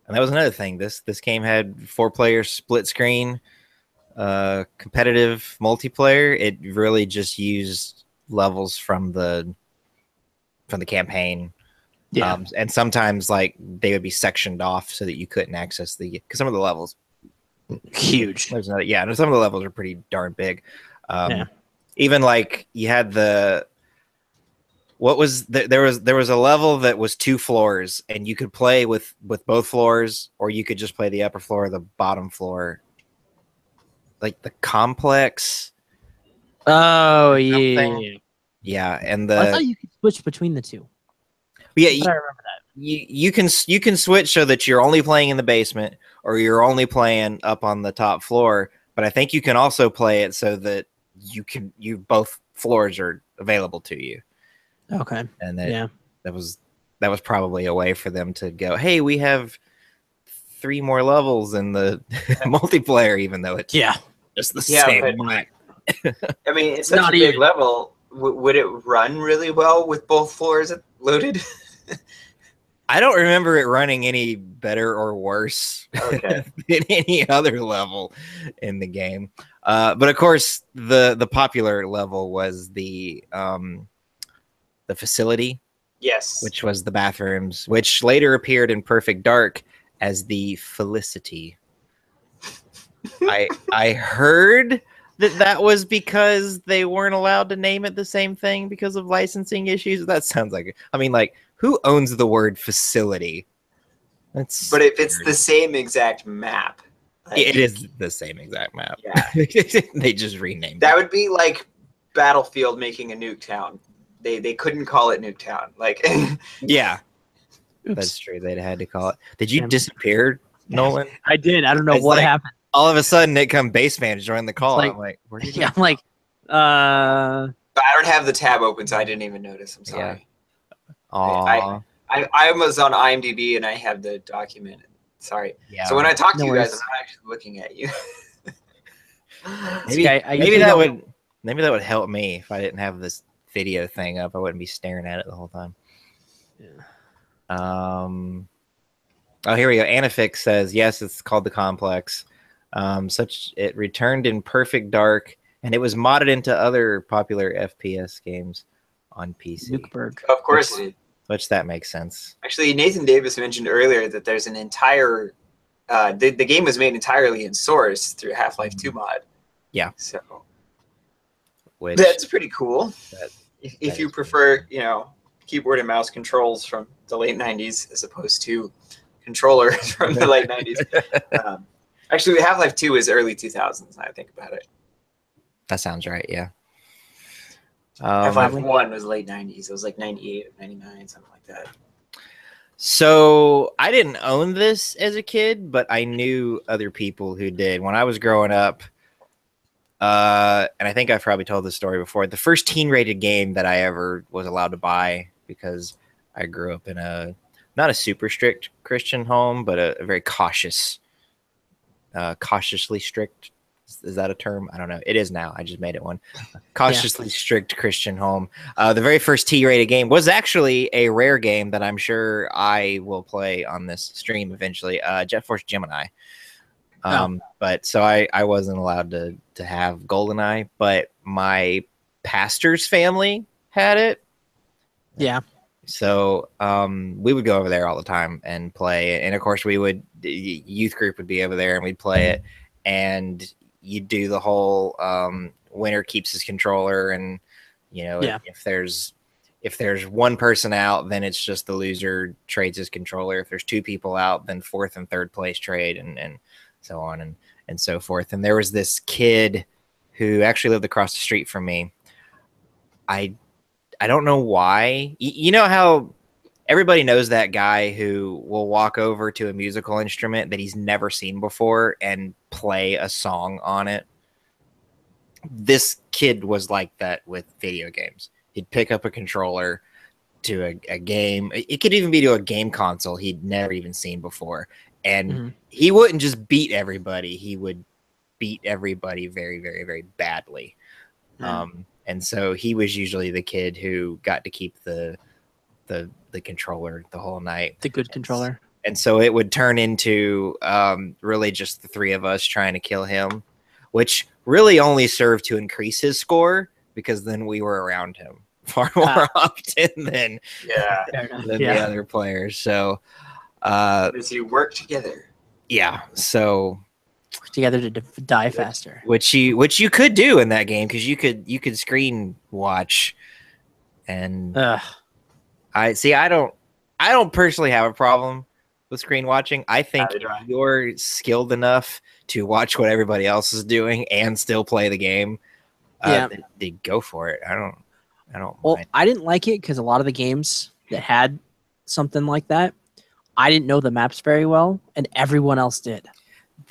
that was another thing. This game had 4-player split screen, competitive multiplayer. It really just used levels from the campaign. Yeah. And sometimes like they would be sectioned off so that you couldn't access because some of the levels Huge. there's another, yeah, and some of the levels are pretty darn big. Yeah. Even like you had there was a level that was 2 floors, and you could play with both floors, or you could just play the upper floor or the bottom floor, like the complex. Oh yeah. Yeah, and I thought you could switch between the two. yeah, I remember that. you can switch so that you're only playing in the basement or you're only playing up on the top floor. But I think you can also play it so that you both floors are available to you. Okay. And that was probably a way for them to go, hey, we have 3 more levels in the multiplayer, even though it's just the same. I mean, it's such a big level. Would it run really well with both floors loaded? I don't remember it running any better or worse than any other level in the game. But of course, the popular level was the facility. Yes. Which was the bathrooms, which later appeared in Perfect Dark as the Felicity. I heard that was because they weren't allowed to name it the same thing because of licensing issues. That sounds like, I mean, like, who owns the word facility? But if it's the same exact map. Like, it is the same exact map. Yeah. They just renamed that it. Would be like Battlefield making a Nuketown. They couldn't call it Nuketown. Like yeah. Oops. That's true. They'd had to call it. Did you disappear, Nolan? I did. I don't know what happened. All of a sudden, it come Baseman join the call. Like, I'm like, where did I'm like, I don't have the tab open, so I didn't even notice. I'm sorry. Yeah. I was on IMDb and I have the document. Sorry. Yeah. So when I talk to you guys, I'm not actually looking at you. maybe that would help me if I didn't have this video thing up. I wouldn't be staring at it the whole time. Yeah. Oh, here we go. Anifix says yes, it's called the Complex. It returned in Perfect Dark, and it was modded into other popular FPS games on PC. Nukeberg. Of course it did. Which that makes sense. Actually, Nathan Davis mentioned earlier that there's an entire the game was made entirely in Source through Half-Life 2 mod. Yeah. So that's pretty cool. If you prefer, keyboard and mouse controls from the late 90s as opposed to controllers from the late 90s. Actually, Half-Life 2 is early 2000s, now I think about it. That sounds right, yeah. Half-Life 1 was late 90s. It was like 98 or 99, something like that. So I didn't own this as a kid, but I knew other people who did. When I was growing up, and I think I've probably told this story before, the first teen-rated game that I ever was allowed to buy, because I grew up in not a super strict Christian home, but a very cautiously strict. Is that a term? I don't know. It is now. I just made it one. Cautiously strict Christian home. The very first T-rated game was actually a Rare game that I'm sure I will play on this stream eventually. Jet Force Gemini. But so I wasn't allowed to have Goldeneye, but my pastor's family had it. Yeah. So we would go over there all the time and play. And of course the youth group would be over there and we'd play it. And you do the whole winner keeps his controller, and if there's one person out, then it's just the loser trades his controller. If there's 2 people out, then 4th and 3rd place trade, and so on and so forth. And there was this kid who actually lived across the street from me. I don't know why. You know how everybody knows that guy who will walk over to a musical instrument that he's never seen before and play a song on it? This kid was like that with video games. He'd pick up a controller to a game. It could even be to a game console he'd never even seen before. And he wouldn't just beat everybody. He would beat everybody very, very, very badly. And so he was usually the kid who got to keep the controller the whole night. The good controller. And so it would turn into really just the three of us trying to kill him, which really only served to increase his score because then we were around him far more often than the other players. So as you work together. Yeah. So together to die faster. Which you could do in that game because you could screen watch, and I don't personally have a problem with screen watching. I think you're skilled enough to watch what everybody else is doing and still play the game. They go for it. I don't. Well, mind. I didn't like it because a lot of the games that had something like that, I didn't know the maps very well, and everyone else did.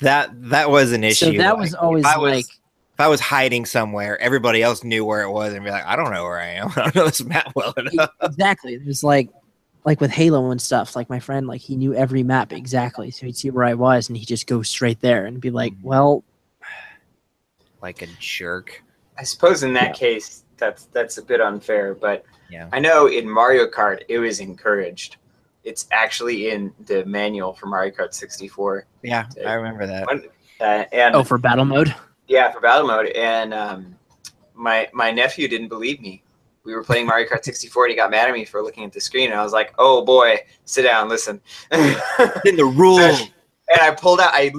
That was an issue. So that was always if I was hiding somewhere, everybody else knew where it was and be like, I don't know where I am. I don't know this map well enough. Exactly. It was like with Halo and stuff, like my friend, like he knew every map exactly. So he'd see where I was and he'd just go straight there and be like, well, like a jerk. I suppose in that case, that's a bit unfair, but I know in Mario Kart, it was encouraged. It's actually in the manual for Mario Kart 64. Yeah, I remember that. And for battle mode? Yeah, for battle mode. And my nephew didn't believe me. We were playing Mario Kart 64, and he got mad at me for looking at the screen. And I was like, oh, boy, sit down, listen. In the rule. And I pulled out, I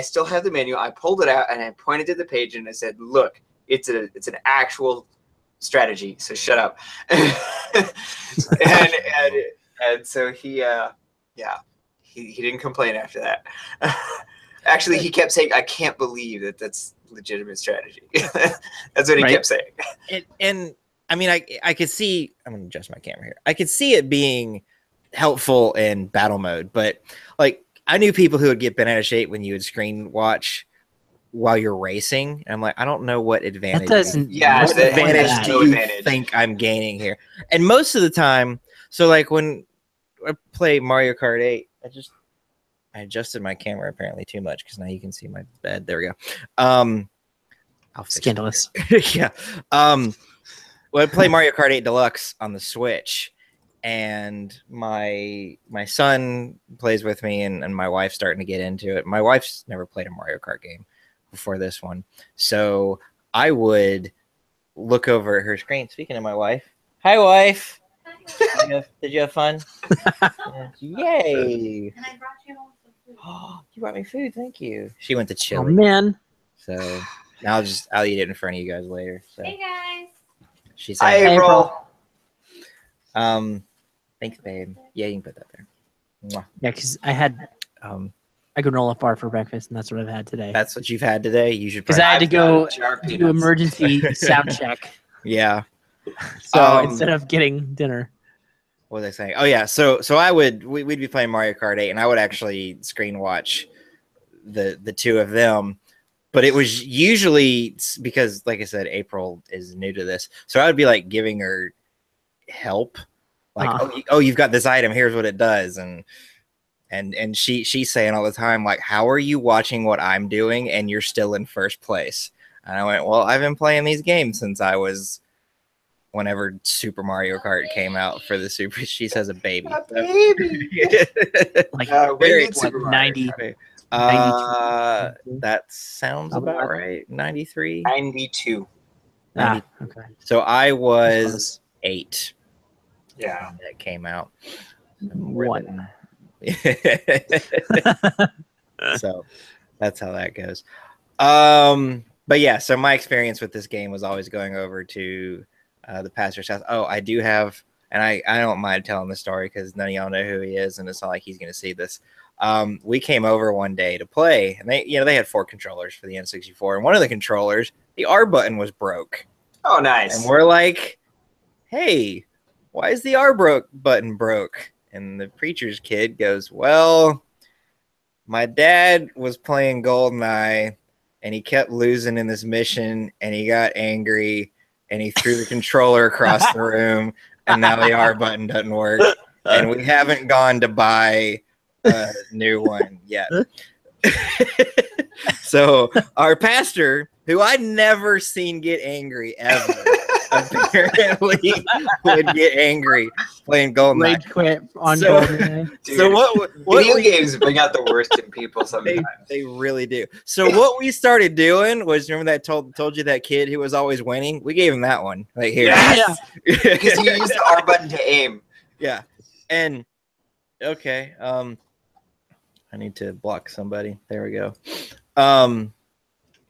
still have the manual. I pulled it out, and I pointed to the page, and I said, look, it's an actual strategy, so shut up. And so he didn't complain after that. Actually, he kept saying, I can't believe that's legitimate strategy. That's what he kept saying. And I mean, I could see, I'm going to adjust my camera here. I could see it being helpful in battle mode, but like I knew people who would get bent out of shape when you would screen watch while you're racing. And I'm like, I don't know what advantage. What advantage do you think I'm gaining here? And most of the time, so like when I play Mario Kart 8, I adjusted my camera apparently too much because now you can see my bed. There we go. Scandalous. Yeah. Well, I play Mario Kart 8 Deluxe on the Switch, and my son plays with me, and my wife's starting to get into it. My wife's never played a Mario Kart game before this one, so I would look over at her screen. Speaking of my wife, hi, wife. Did you have fun? Yay! And I brought you home some food. Oh, you brought me food. Thank you. She went to Chile. Oh man! So now I'll eat it in front of you guys later. So. Hey guys. She said, "Hi, April." Thanks, babe. Yeah, you can put that there. Mwah. Yeah, because I had a granola bar for breakfast, and that's what I've had today. That's what you've had today. You should. Because I had to go do emergency sound check. Yeah. So instead of getting dinner. What was I saying? Oh yeah, so we'd be playing Mario Kart 8, and I would actually screen watch the two of them, but it was usually because, like I said, April is new to this, so I would be like giving her help, like oh you've got this item, here's what it does, and she's saying all the time like, how are you watching what I'm doing and you're still in first place? And I went, well, I've been playing these games since I was. Whenever Super Mario Kart came out for the Super, she says a baby. A baby. Like very what, 90. That sounds about right. 93? 92. Okay. So I was 8. Yeah. That came out. 1. So that's how that goes. But yeah, so my experience with this game was always going over to the pastor's house. Oh, I do have, and I don't mind telling the story because none of y'all know who he is, and it's not like he's going to see this. We came over one day to play, and they had 4 controllers for the N64, and one of the controllers, the R button was broke. Oh, nice. And we're like, hey, why is the R button broke? And the preacher's kid goes, well, my dad was playing Goldeneye, and he kept losing in this mission, and he got angry, and he threw the controller across the room, and now the R button doesn't work, and we haven't gone to buy a new one yet. So our pastor, who I'd never seen get angry ever, apparently would get angry playing Goldeneye. Rage quit on So- Goldeneye. Dude, So what video we- games bring out the worst in people sometimes. they really do. So what we started doing was, remember that told you that kid who was always winning? We gave him that one right here. Yes! Because you use the R button to aim. Yeah. And okay, I need to block somebody. There we go.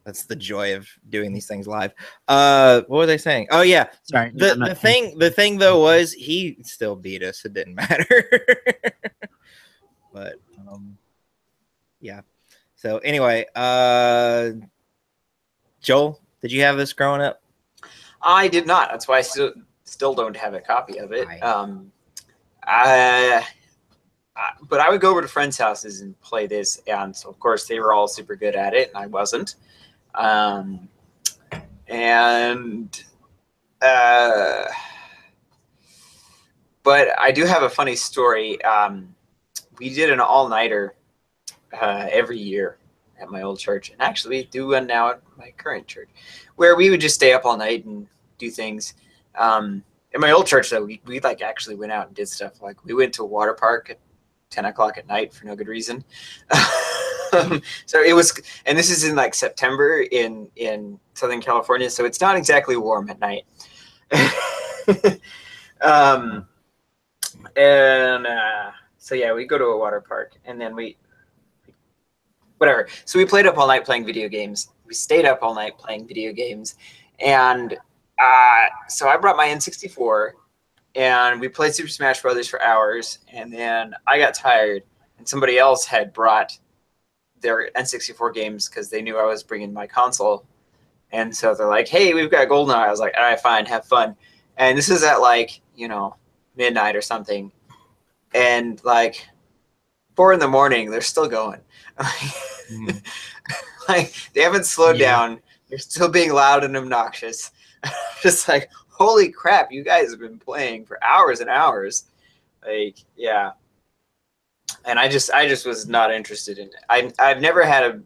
That's the joy of doing these things live. What were they saying? Oh yeah. Sorry. The thing though was he still beat us. It didn't matter. But yeah. So anyway, Joel, did you have this growing up? I did not. That's why I still don't have a copy of it. But I would go over to friends' houses and play this, and so of course they were all super good at it, and I wasn't. But I do have a funny story. We did an all-nighter every year at my old church, and actually we do one now at my current church, where we would just stay up all night and do things. In my old church, though, we like actually went out and did stuff. Like we went to a water park at 10 o'clock at night for no good reason. So it was, and this is in like September in Southern California, so it's not exactly warm at night. So yeah, we go to a water park, and then whatever. So we played up all night playing video games. We stayed up all night playing video games, and so I brought my N64, and we played Super Smash Brothers for hours, and then I got tired, and somebody else had brought their N64 games because they knew I was bringing my console, and so they're like, "Hey, we've got Goldeneye." I was like, "All right, fine, have fun." And this is at like midnight or something, and like 4 a.m, they're still going. Like they haven't slowed down. They're still being loud and obnoxious. Just like, holy crap, you guys have been playing for hours and hours. Like, yeah. And I just was not interested in it. I've never had a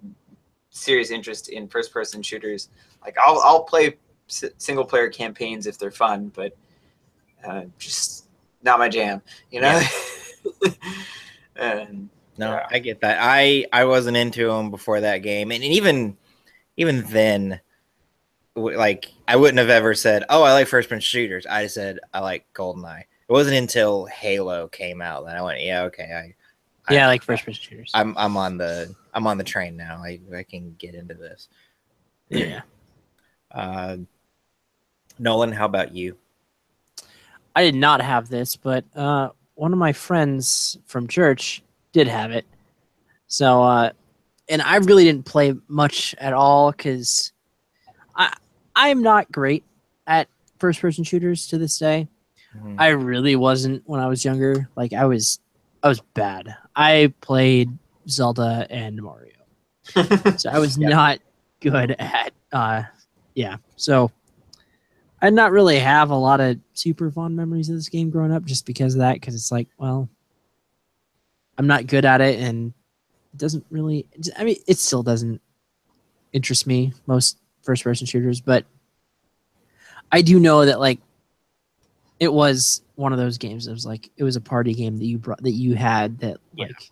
serious interest in first-person shooters. Like, I'll play single-player campaigns if they're fun, but just not my jam, Yeah. And, No, yeah. I get that. I wasn't into them before that game, and even then, like I wouldn't have ever said, "Oh, I like first-person shooters." I just said I like Goldeneye. It wasn't until Halo came out that I went, "Yeah, okay, I like first-person shooters. I'm on the train now. I can get into this." Yeah. Nolan, how about you? I did not have this, but one of my friends from church did have it. So, and I really didn't play much at all because I'm not great at first-person shooters to this day. Mhm. I really wasn't when I was younger. Like I was bad. I played Zelda and Mario, so I was not good at. So I did not really have a lot of super fond memories of this game growing up, just because of that. Because it's like, well, I'm not good at it, and it doesn't really. I mean, it still doesn't interest me, most first-person shooters, but I do know that like it was one of those games. It was like it was a party game that you had that like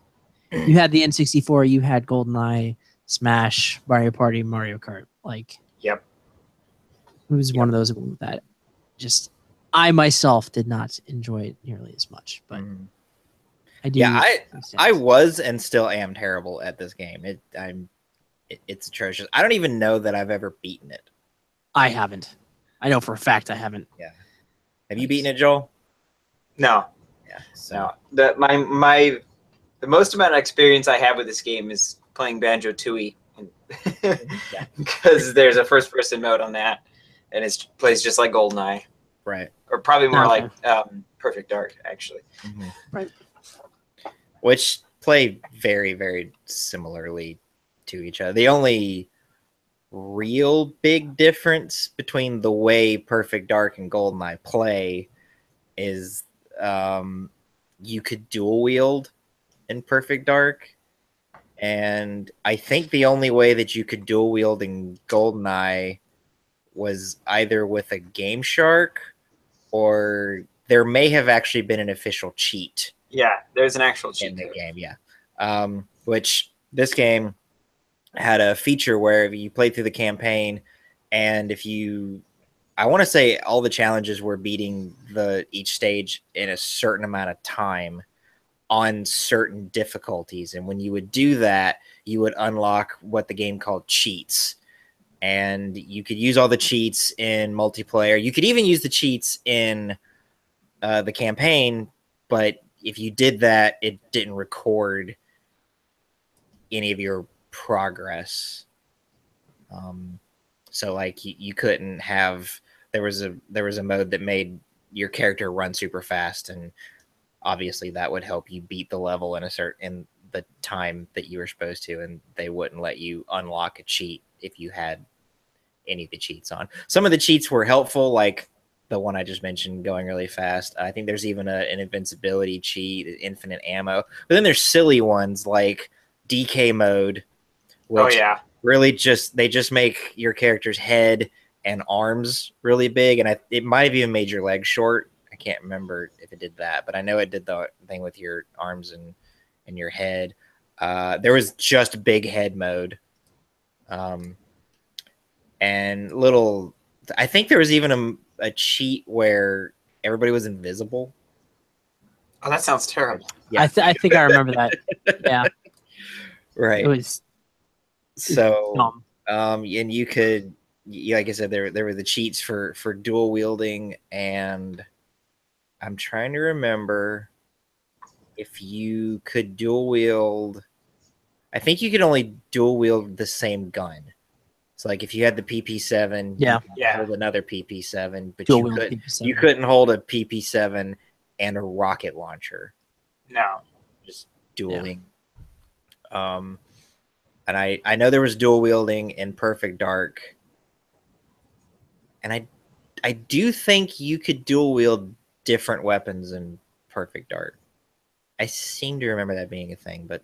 you had the N64, you had GoldenEye, Smash, Mario Party, Mario Kart. Like, Yep. It was one of those that just I myself did not enjoy it nearly as much, but I do. Yeah, I was and still am terrible at this game. It's atrocious. I don't even know that I've ever beaten it. I haven't. I know for a fact I haven't. Yeah. Have you beaten it, Joel? No. Yeah. So. No. The most amount of experience I have with this game is playing Banjo-Tooie, because there's a first-person mode on that, and it plays just like GoldenEye, Right. or probably more Okay. like Perfect Dark, actually. Mhm. Right. Which play very, very similarly to each other. The only real big difference between the way Perfect Dark and GoldenEye play is you could dual wield in Perfect Dark, And I think the only way that you could dual wield in Goldeneye was either with a Game Shark, or there may have actually been an official cheat. Yeah, there's an actual cheat in the code. game. Yeah, which this game had a feature where if you played through the campaign, and if you, I want to say all the challenges were beating each stage in a certain amount of time on certain difficulties, and when you would do that, you would unlock what the game called cheats. And you could use all the cheats in multiplayer. You could even use the cheats in the campaign, but if you did that, it didn't record any of your progress. So like you couldn't have, there was a mode that made your character run super fast, and obviously that would help you beat the level in the time that you were supposed to, and they wouldn't let you unlock a cheat if you had any of the cheats on. Some of the cheats were helpful, like the one I just mentioned, going really fast. I think there's even an invincibility cheat, infinite ammo. But then there's silly ones like DK mode, which really they just make your character's head and arms really big, and it might have even made your legs short. I can't remember if it did that, but I know it did the thing with your arms and your head. There was just big head mode. And I think there was even a cheat where everybody was invisible. Oh, that sounds terrible. Yeah. I think I remember that. Yeah. Right. It was so dumb. And you could, like I said, there were the cheats for dual wielding, and I'm trying to remember if you could dual wield. I think you could only dual wield the same gun. So like if you had the PP7, you could hold another PP7, but you couldn't hold a PP7 and a rocket launcher. No. Just dueling. Yeah. And I know there was dual wielding in Perfect Dark. And I do think you could dual wield different weapons in Perfect Dark. I seem to remember that being a thing, but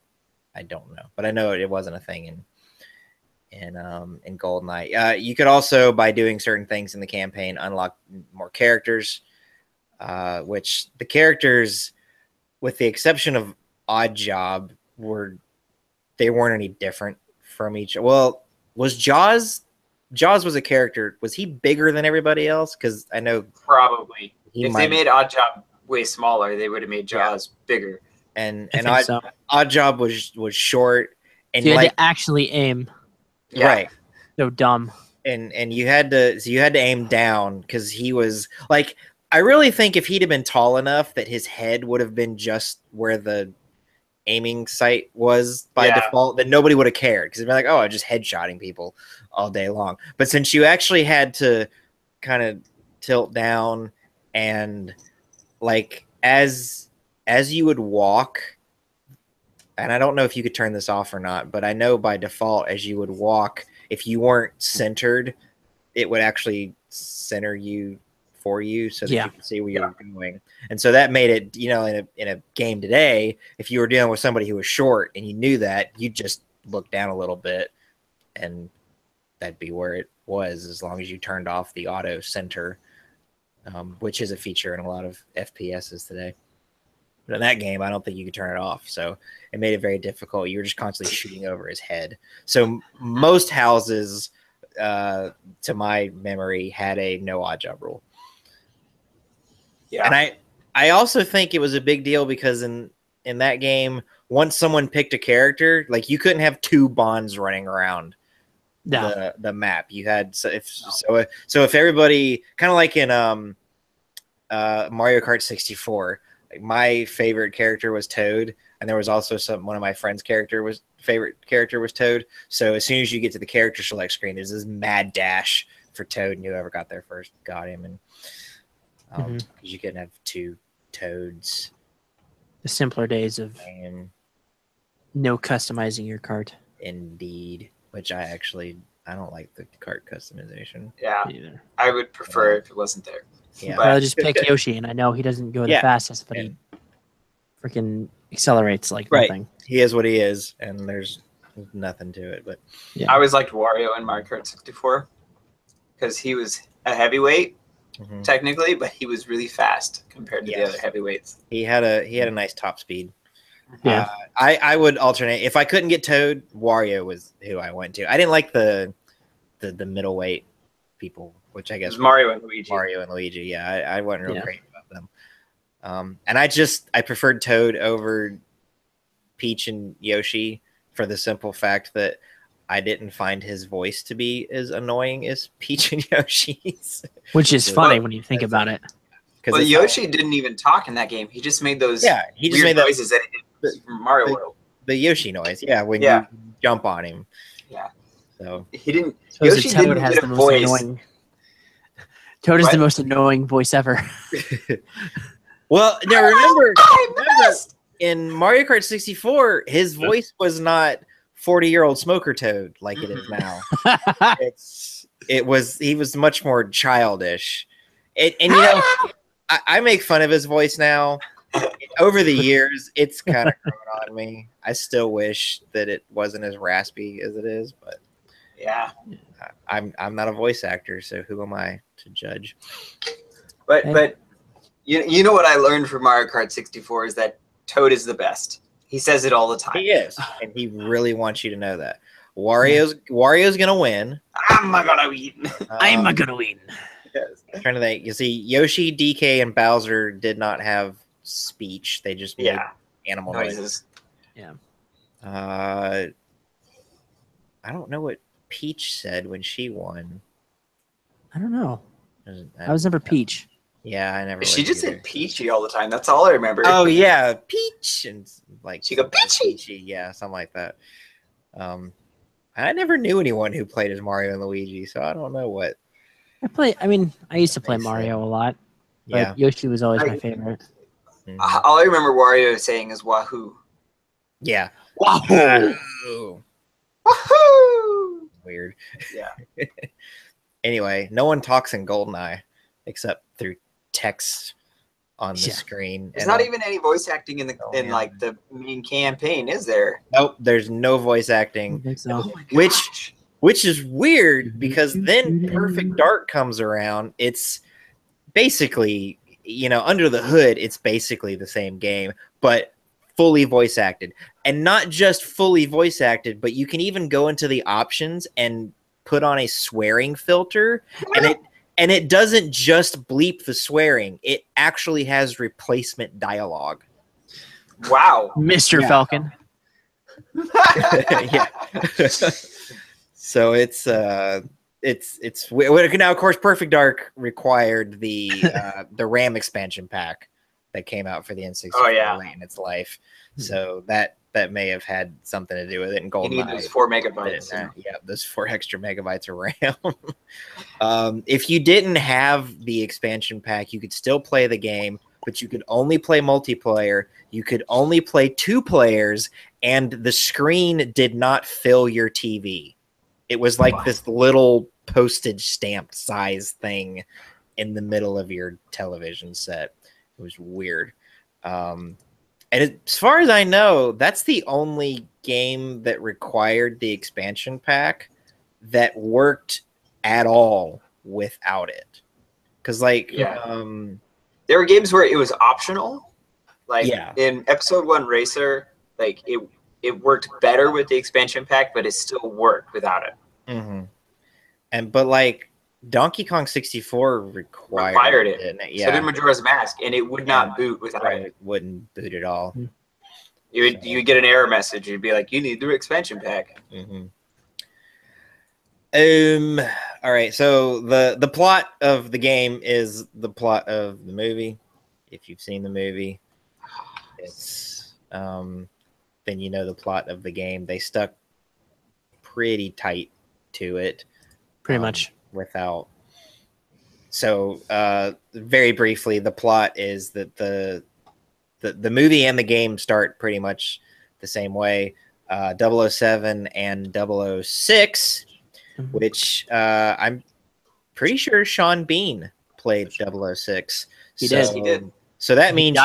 I don't know. But I know it wasn't a thing in Goldeneye. You could also, by doing certain things in the campaign, unlock more characters, which the characters, with the exception of Oddjob, weren't any different from each. Well, was Jaws was a character. Was he bigger than everybody else? Because I know probably if they made Oddjob way smaller, they would have made Jaws bigger. And Oddjob was short, and so you had to actually aim. Yeah. Right. So dumb. And you had to aim down, because he was like, I really think if he'd have been tall enough that his head would have been just where the aiming sight was by default, then nobody would have cared, because it'd be like, oh, I'm just headshotting people all day long. But since you actually had to kind of tilt down, and like as you would walk, and I don't know if you could turn this off or not, but I know by default, as you would walk, if you weren't centered, it would actually center you for you so that you could see where you're going. And so that made it, in a game today, if you were dealing with somebody who was short and you knew that, you'd just look down a little bit and that'd be where it was, as long as you turned off the auto center, which is a feature in a lot of FPSs today. But in that game, I don't think you could turn it off. So it made it very difficult. You were just constantly shooting over his head. So most houses, to my memory, had a no Oddjob rule. Yeah. And I also think it was a big deal because in that game, once someone picked a character, like you couldn't have two Bonds running around the map. You had so if everybody, kind of like in Mario Kart 64, like my favorite character was Toad, and there was also one of my friends' favorite character was Toad. So as soon as you get to the character select screen, there's this mad dash for Toad, and whoever got there first got him. And because you couldn't have two Toads. The simpler days of no customizing your cart. Indeed, which I don't like the cart customization. Yeah, I would prefer if it wasn't there. Yeah, I'll just pick Yoshi, and I know he doesn't go the fastest, but he freaking accelerates like Right. nothing. He is what he is, and there's nothing to it. But Yeah. I always liked Wario in Mario Kart 64 because he was a heavyweight technically, but he was really fast compared to the other heavyweights. he had a nice top speed. Yeah. I would alternate if I couldn't get Toad. Wario was who I went to. I didn't like the middleweight people, which I guess Mario and Luigi. Mario and Luigi. Yeah, I wasn't real great about them. And I preferred Toad over Peach and Yoshi for the simple fact that I didn't find his voice to be as annoying as Peach and Yoshi's. Which is funny when you think about it. Well, Yoshi didn't even talk in that game. He just made those he just made noises that he did from Mario World. The Yoshi noise, when you jump on him. Yeah. So he didn't. So Yoshi Toad didn't has get the a most voice. annoying. Toad is the most annoying voice ever. Well, now remember in Mario Kart 64, his voice was not 40-year-old smoker Toad like it is now. He was much more childish. And you know, I make fun of his voice now. Over the years, it's kind of grown on me. I still wish that it wasn't as raspy as it is, but yeah, I'm not a voice actor, so who am I to judge? But you know what I learned from Mario Kart 64 is that Toad is the best. He says it all the time. He is, and he really wants you to know that. Wario's gonna win. I'm not gonna win. I'm not gonna win. Yes. I'm trying to think. You see, Yoshi, DK, and Bowser did not have speech. They just made animal noises. Yeah. I don't know what Peach said when she won. I don't know. I was never Peach. Yeah, I never. She just said Peachy all the time. That's all I remember. Oh yeah, Peach, and like she go Peachy. Yeah, something like that. I never knew anyone who played as Mario and Luigi, so I don't know what. I used to play Mario a lot, but Yoshi was always my favorite. All I remember Wario saying is Wahoo. Yeah. Wahoo! Wahoo! Weird. Yeah. Anyway, no one talks in Goldeneye except through text on the screen. There's not even any voice acting in the main campaign, is there? Nope, there's no voice acting. I think so. Oh my gosh. Which is weird because then Perfect Dark comes around. It's basically, under the hood, it's basically the same game, but fully voice acted. And not just fully voice acted, but you can even go into the options and put on a swearing filter, and it doesn't just bleep the swearing. It actually has replacement dialogue. Wow. Mr. Falcon. Yeah. So it's now, of course, Perfect Dark required the RAM expansion pack that came out for the N64 late in its life. So that may have had something to do with it. And Goldeneye, you need those 4 megabytes. Yeah, those 4 extra megabytes of RAM. If you didn't have the expansion pack, you could still play the game, but you could only play multiplayer. You could only play 2 players, and the screen did not fill your TV. It was like this little postage stamp size thing in the middle of your television set. It was weird. And as far as I know, that's the only game that required the expansion pack that worked at all without it. Because, there were games where it was optional. In Episode 1 Racer, it worked better with the expansion pack, but it still worked without it. Mm-hmm. But Donkey Kong 64 required it. Didn't it? Yeah. So did Majora's Mask, and it would not boot without it. It wouldn't boot at all. You would get an error message. You'd be like, you need the expansion pack. Mm-hmm. All right. So the plot of the game is the plot of the movie. If you've seen the movie, it's then you know the plot of the game. They stuck pretty tight to it. Pretty much. Without. So very briefly, the plot is that the movie and the game start pretty much the same way. 007 and 006, which I'm pretty sure Sean Bean played 006. He did. So that means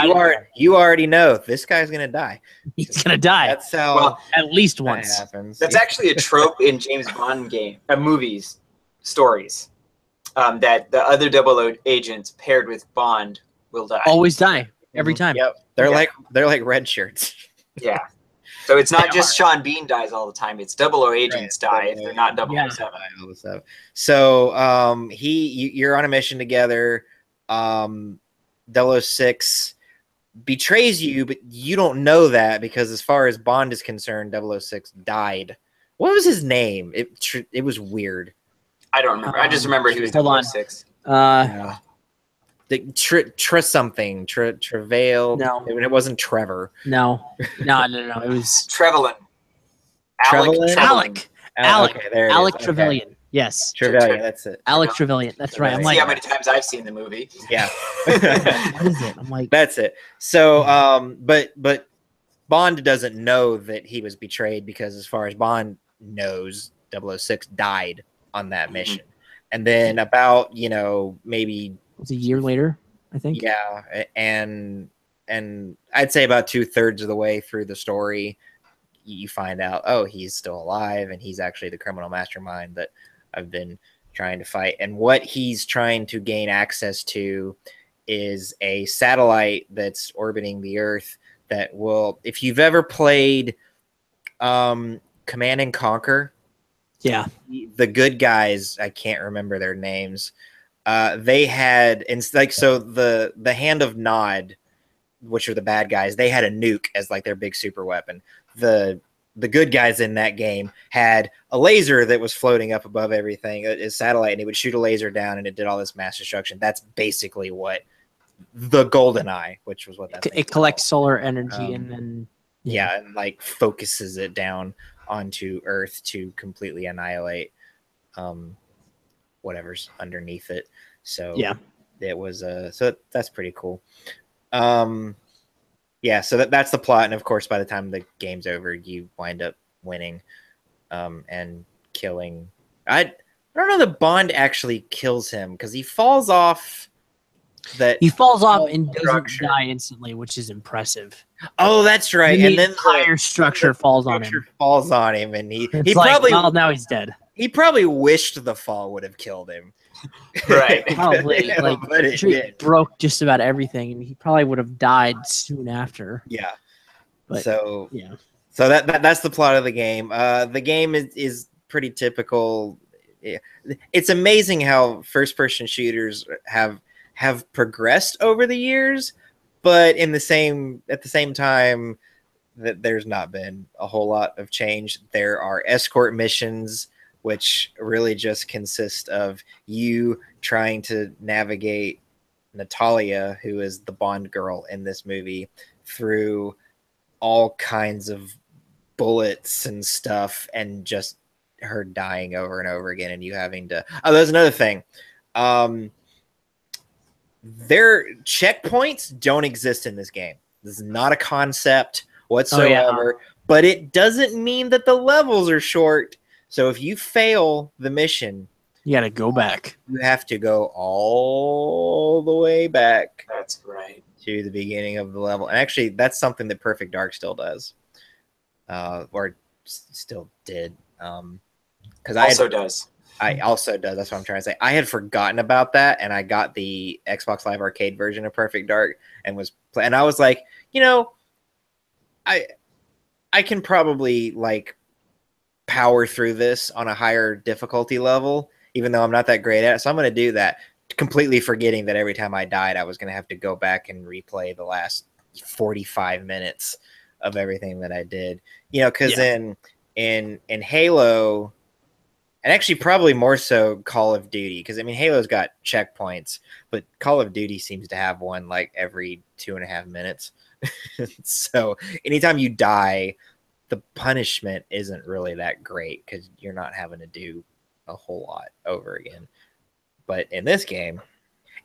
you already know this guy's gonna die. He's gonna die. That's how at least once. happens. That's actually a trope in James Bond movies, stories. That the other 00 agents paired with Bond will die. Always die every time. Yep. They're like red shirts. Yeah. So it's not just Sean Bean dies all the time. It's 00 agents die if they're not 007. So you're on a mission together. 006 betrays you, but you don't know that because as far as Bond is concerned, 006 died. What was his name? It was weird. I don't remember. I just remember he was 006. Something. Travail. No. It wasn't Trevor. No. It was Trevelyan. Alec. Okay, there it Alec is. Trevelyan. Okay. Yes. Trevelyan, that's it. Alec Trevelyan. That's right. I'm See like, how many times I've seen the movie. Yeah. what is it? I'm like, That's it. So, but Bond doesn't know that he was betrayed because as far as Bond knows, 006 died on that mission. And then about, maybe it was a year later, I think. Yeah. And I'd say about 2/3 of the way through the story, you find out, oh, he's still alive and he's actually the criminal mastermind that I've been trying to fight. And what he's trying to gain access to is a satellite that's orbiting the Earth that will, if you've ever played Command and Conquer, yeah, the good guys, I can't remember their names. They had, the Hand of Nod, which are the bad guys, they had a nuke as like their big super weapon. The good guys in that game had a laser that was floating up above everything, a satellite, and it would shoot a laser down and it did all this mass destruction. That's basically what the Goldeneye, which was what that it collects solar energy and then and like focuses it down onto Earth to completely annihilate whatever's underneath it. So it was so that's pretty cool. Yeah, so that's the plot, and of course, by the time the game's over, you wind up winning, and killing. I don't know that Bond actually kills him because he falls off. He falls off and doesn't die instantly, which is impressive. Oh, that's right. And then the entire structure falls on him. Falls on him, and he probably now he's dead. He probably wished the fall would have killed him. Right. Probably. But it did. Broke just about everything, and he probably would have died soon after. Yeah. But, so yeah. So that's the plot of the game. The game is pretty typical. It's amazing how first-person shooters have progressed over the years, but at the same time, that there's not been a whole lot of change. There are escort missions, which really just consist of you trying to navigate Natalia, who is the Bond girl in this movie, through all kinds of bullets and stuff, and just her dying over and over again, and you having to... Oh, there's another thing. Their checkpoints don't exist in this game. This is not a concept whatsoever, but it doesn't mean that the levels are short. So if you fail the mission, you got to go back. You have to go all the way back. That's right. To the beginning of the level. And actually, that's something that Perfect Dark still does. Or still did. Because also does. That's what I'm trying to say. I had forgotten about that, and I got the Xbox Live Arcade version of Perfect Dark and I was like, I can probably like power through this on a higher difficulty level, even though I'm not that great at it. So I'm going to do that, completely forgetting that every time I died, I was going to have to go back and replay the last 45 minutes of everything that I did. Because in Halo, and actually probably more so Call of Duty, because Halo's got checkpoints, but Call of Duty seems to have one like every 2.5 minutes. So anytime you die, the punishment isn't really that great because you're not having to do a whole lot over again. But in this game,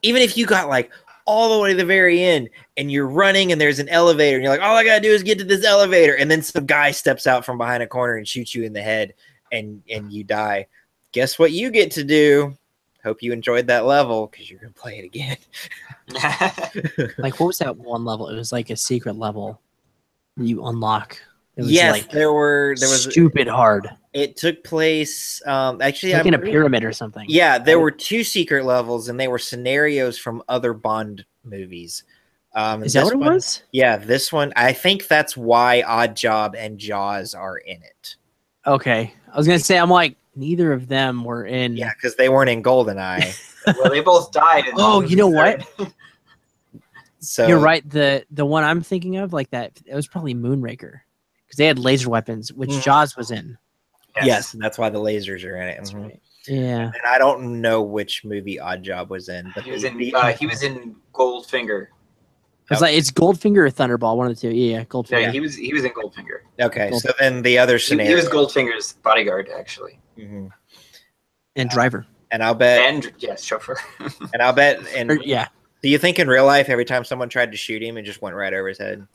even if you got like all the way to the very end and you're running and there's an elevator and you're like, all I gotta do is get to this elevator, and then some guy steps out from behind a corner and shoots you in the head and you die, guess what you get to do? hope you enjoyed that level because you're gonna play it again. Like, what was that one level? It was like a secret level you unlock. It was Yes, like there was stupid hard. It took place actually Like in a pyramid or something. Yeah, there were 2 secret levels, and they were scenarios from other Bond movies. Is that what it was? Yeah, this one. I think that's why Odd Job and Jaws are in it. Okay, I was gonna say, I'm like, neither of them were in. Yeah, because they weren't in Goldeneye. Well, they both died. Oh, you know what? So You're right. The one I'm thinking of, like that, it was probably Moonraker, because they had laser weapons, which Jaws was in. Yes, that's why the lasers are in it. That's right. Yeah. And I don't know which movie Odd Job was in, but he was in Goldfinger. It's like it's Goldfinger or Thunderball, one of the two. Yeah, Goldfinger. Yeah, he was in Goldfinger. Okay, so then the other scenario, he was Goldfinger's bodyguard, actually, And driver. And I'll bet, and chauffeur. And I'll bet, and yeah. Do you think in real life, every time someone tried to shoot him, it just went right over his head?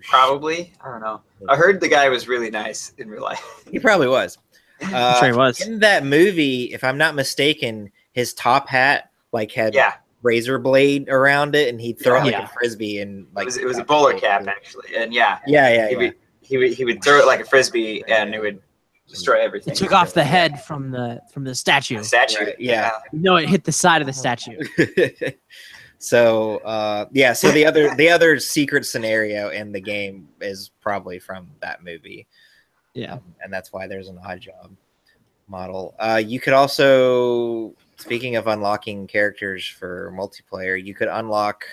Probably. I don't know. I heard the guy was really nice in real life. He probably was. I'm sure he was. In that movie, if I'm not mistaken, his top hat like had razor blade around it, and he'd throw it like a frisbee, and like it was a bowler cap actually, and he would throw it like a frisbee, and it would destroy everything. It took off the head from the statue. The statue, right, yeah. No, it hit the side of the statue. So so the other secret scenario in the game is probably from that movie. Yeah. And that's why there's an Odd Job model. You could also, speaking of unlocking characters for multiplayer, you could unlock,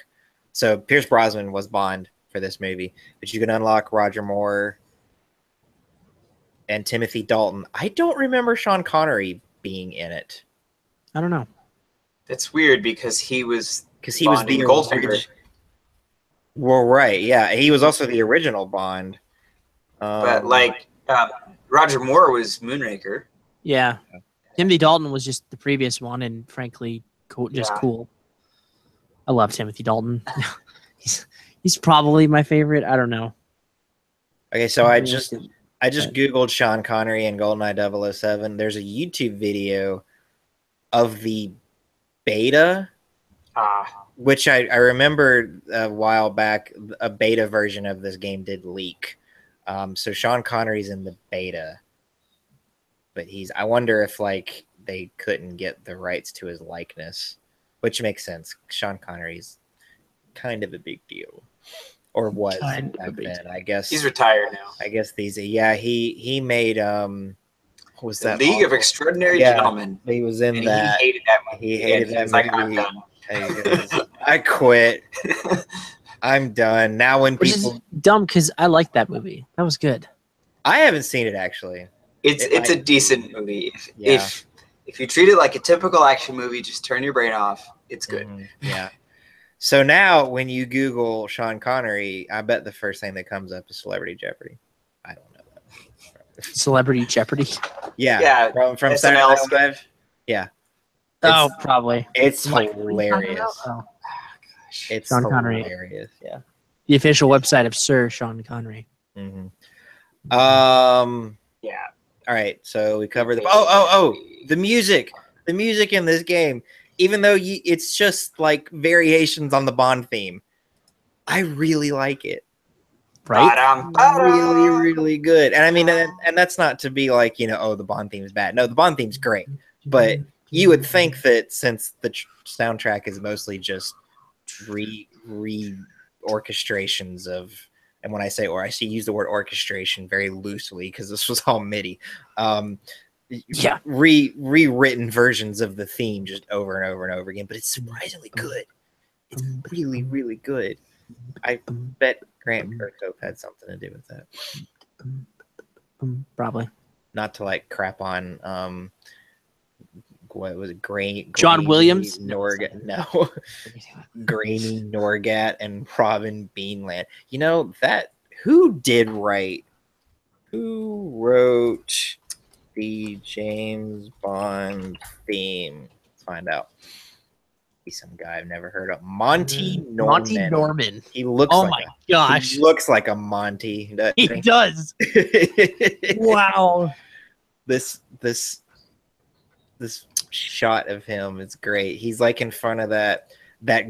so Pierce Brosnan was Bond for this movie, but you can unlock Roger Moore and Timothy Dalton. I don't remember Sean Connery being in it. I don't know. That's weird because he was the Goldfinger. Well, right, yeah, he was also the original Bond. But like Roger Moore was Moonraker. Yeah, Timothy Dalton was just the previous one, and frankly, cool. I love Timothy Dalton. he's probably my favorite. I don't know. Okay, so I just Googled Sean Connery and GoldenEye 007. There's a YouTube video of the beta, which I remember a while back, a beta version of this game did leak. So Sean Connery's in the beta, but I wonder if like they couldn't get the rights to his likeness, which makes sense. Sean Connery's kind of a big deal, or was back then. I guess he's retired now. I guess he made what was that? League of Extraordinary Gentlemen. He was in that. He hated that movie. He hated that movie. Like, I'm done. I quit. I'm done. Now when Which people is dumb because I liked that movie. That was good. I haven't seen it actually. It's a decent movie. If you treat it like a typical action movie, just turn your brain off. It's good. Yeah. So now when you Google Sean Connery, I bet the first thing that comes up is Celebrity Jeopardy. I don't know that. Celebrity Jeopardy? Yeah. From Saturday Night Live. Yeah. Probably. It's hilarious. It's Sean Connery. Hilarious. Yeah. The official website of Sir Sean Connery. Yeah. All right. So we covered the music. The music in this game, even though it's just like variations on the Bond theme, I really like it. Right? Really, really good. And I mean, and that's not to be like, the Bond theme is bad. No, the Bond theme's great. But you would think that since the soundtrack is mostly just re-orchestrations of, and when I say use the word orchestration very loosely because this was all MIDI. Rewritten versions of the theme just over and over and over again, but it's surprisingly good. It's really, really good. I bet Grant Kirkhope had something to do with that. Probably. Not to like crap on what was it? John Williams? Norgat. No. Grainy Norgat and Robin Beanland. Who wrote the James Bond theme? Let's find out. Be some guy I've never heard of. Monty Norman. Monty Norman. He looks gosh. He looks like a Monty. He does. Wow. This shot of him is great. He's like in front of that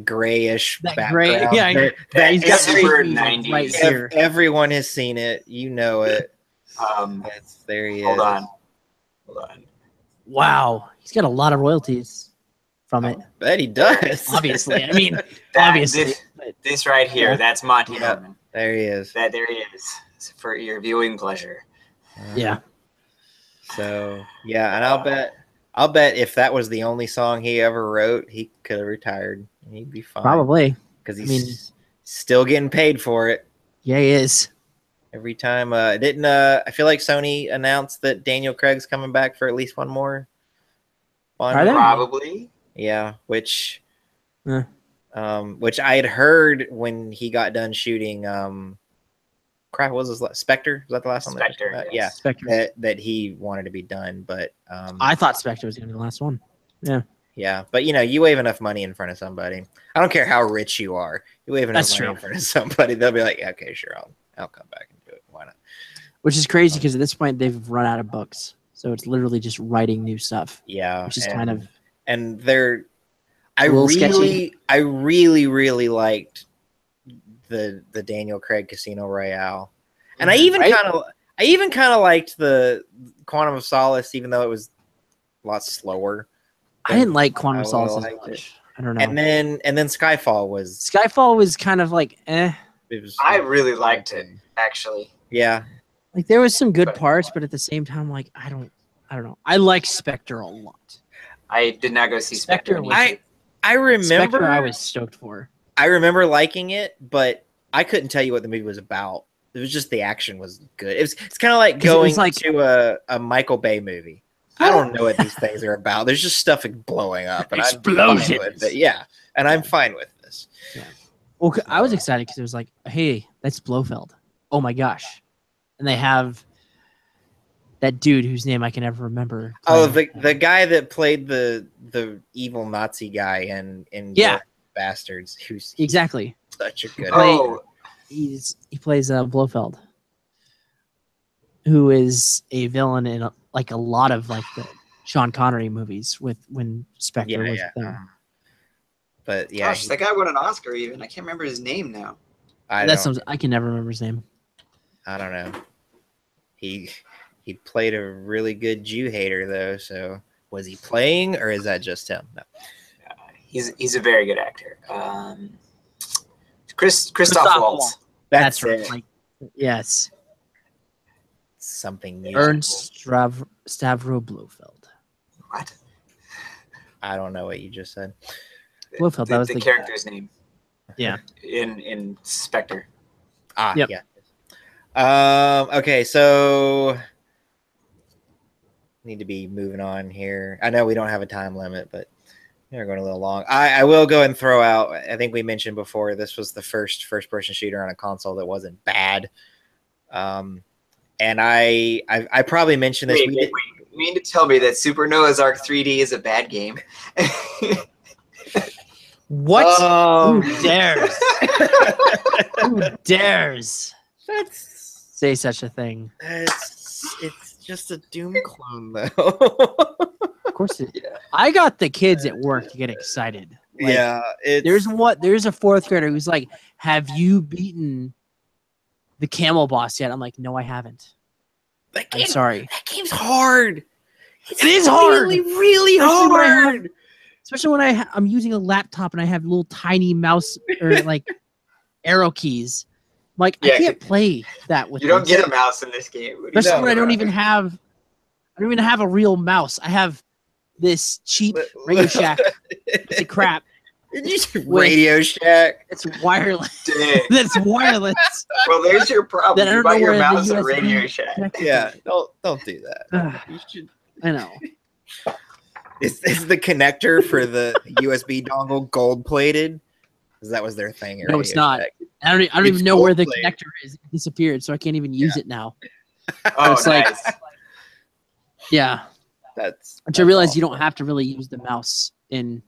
grayish That gray, background. yeah, he's got super the 90s. right here. Everyone has seen it. You know it. There he is. Hold on. Wow, he's got a lot of royalties from it. I bet he does. Obviously, I mean, obviously. This right here, Yeah. that's Monty Yeah. Norman. There he is. There he is. It's for your viewing pleasure. Yeah. So yeah, and I'll bet if that was the only song he ever wrote, he could have retired. He'd be fine. Probably. Because he's still getting paid for it. Yeah, he is. Every time. I feel like Sony announced that Daniel Craig's coming back for at least one more Bond Are they? movie. Probably. Yeah, which Yeah. Which I had heard when he got done shooting crap, what was his Spectre? Was that the last one? Spectre, That, yes. Spectre. that he wanted to be done, but I thought Spectre was going to be the last one. yeah, but you wave enough money in front of somebody. I don't care how rich you are. You wave enough That's money true. in front of somebody, they'll be like, yeah, okay, sure, I'll come back and do it. Why not? Which is crazy because at this point they've run out of books. So it's literally just writing new stuff, Yeah, which is kind of and they're. I a little really, sketchy. I really liked the Daniel Craig Casino Royale, and I even Right? kind of liked the Quantum of Solace, even though it was a lot slower. I didn't like Quantum I of Solace as liked it. much. I don't know. And then Skyfall was. Skyfall was kind of like It was I really liked it, actually. Yeah, like there was some good parts, but at the same time, like I don't know. I like Spectre a lot. I did not go see Spectre Spectre. was- I remember. Spectre, I was stoked for. I remember liking it, but I couldn't tell you what the movie was about. It was just the action was good. It's kind of like 'Cause it was going like- to a Michael Bay movie. I don't know what these things are about. There's just stuff blowing up, and I'm fine Explosions. with it. Yeah, and I'm fine with this. Well, I was excited because it was like, hey, that's Blofeld. Oh my gosh, and they have that dude whose name I can never remember. Oh, playing. the guy that played the evil Nazi guy in Yeah. Bastards, who's exactly. such a good. Oh, He plays Blofeld, who is a villain in a lot of like the Sean Connery movies with when Spectre was a thing. But yeah, gosh, that guy won an Oscar even. I can't remember his name now. I I can never remember his name. don't know. He played a really good Jew hater though. So was he playing, or is that just him? No. He's a very good actor. Christoph Waltz. That's right. it. Like, yes, Something new. Ernst Stavro Blofeld. What? I don't know what you just said. Blofeld. That was the character's name. Yeah. In Spectre. Yep. Yeah. Okay, so need to be moving on here. I know we don't have a time limit, but we're going a little long. I will go and throw out. I think we mentioned before this was the first-person shooter on a console that wasn't bad. And I probably mentioned this. Wait, you mean to tell me that Super Noah's Ark 3D is a bad game? What? Oh, Who dares? Who dares that's say such a thing? it's just a Doom clone though. Of course, I got the kids at work to get excited. Like, Yeah, there's a fourth grader who's like, "Have you beaten the camel boss yet?" I'm like, "No, I haven't. that I'm game, sorry." that game's hard. It is hard. really, really Especially when I have- hard. Especially when I'm using a laptop and I have little tiny mouse or like arrow keys. I'm like, Yeah, I can't play that with You don't this. get a mouse in this game. What are you Especially when I talking don't about? even have a real mouse. I have this cheap Radio Shack piece of crap. Did you say Radio Shack? It's wireless. Dang. That's wireless. Well, there's your problem. Then I You don't buy know your where the mouse at USB Radio Shack. Yeah, don't do that. Ugh, You should. I know. Is the connector for the USB dongle gold plated? Because that was their thing. at No, it's Radio not. Shack. I don't It's even know where the gold-plated. connector is. It disappeared, so I can't even use it now. Oh, It's like- nice. Yeah. That's. Which I realize you don't have to really use the mouse in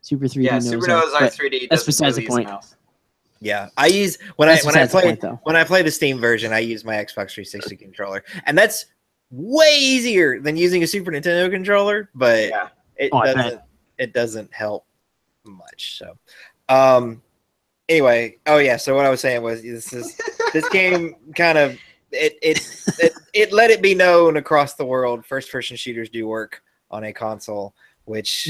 Super 3D. Yeah, Noah's Super Ark, Noah's Ark but 3D. that's doesn't besides the really use point. a mouse. Yeah, I use when That's I besides the play point, though. when I play the Steam version, I use my Xbox 360 controller, and that's way easier than using a Super Nintendo controller, but Yeah. it doesn't help much. So, anyway, so what I was saying was this game kind of it let it be known across the world first person shooters do work on a console, which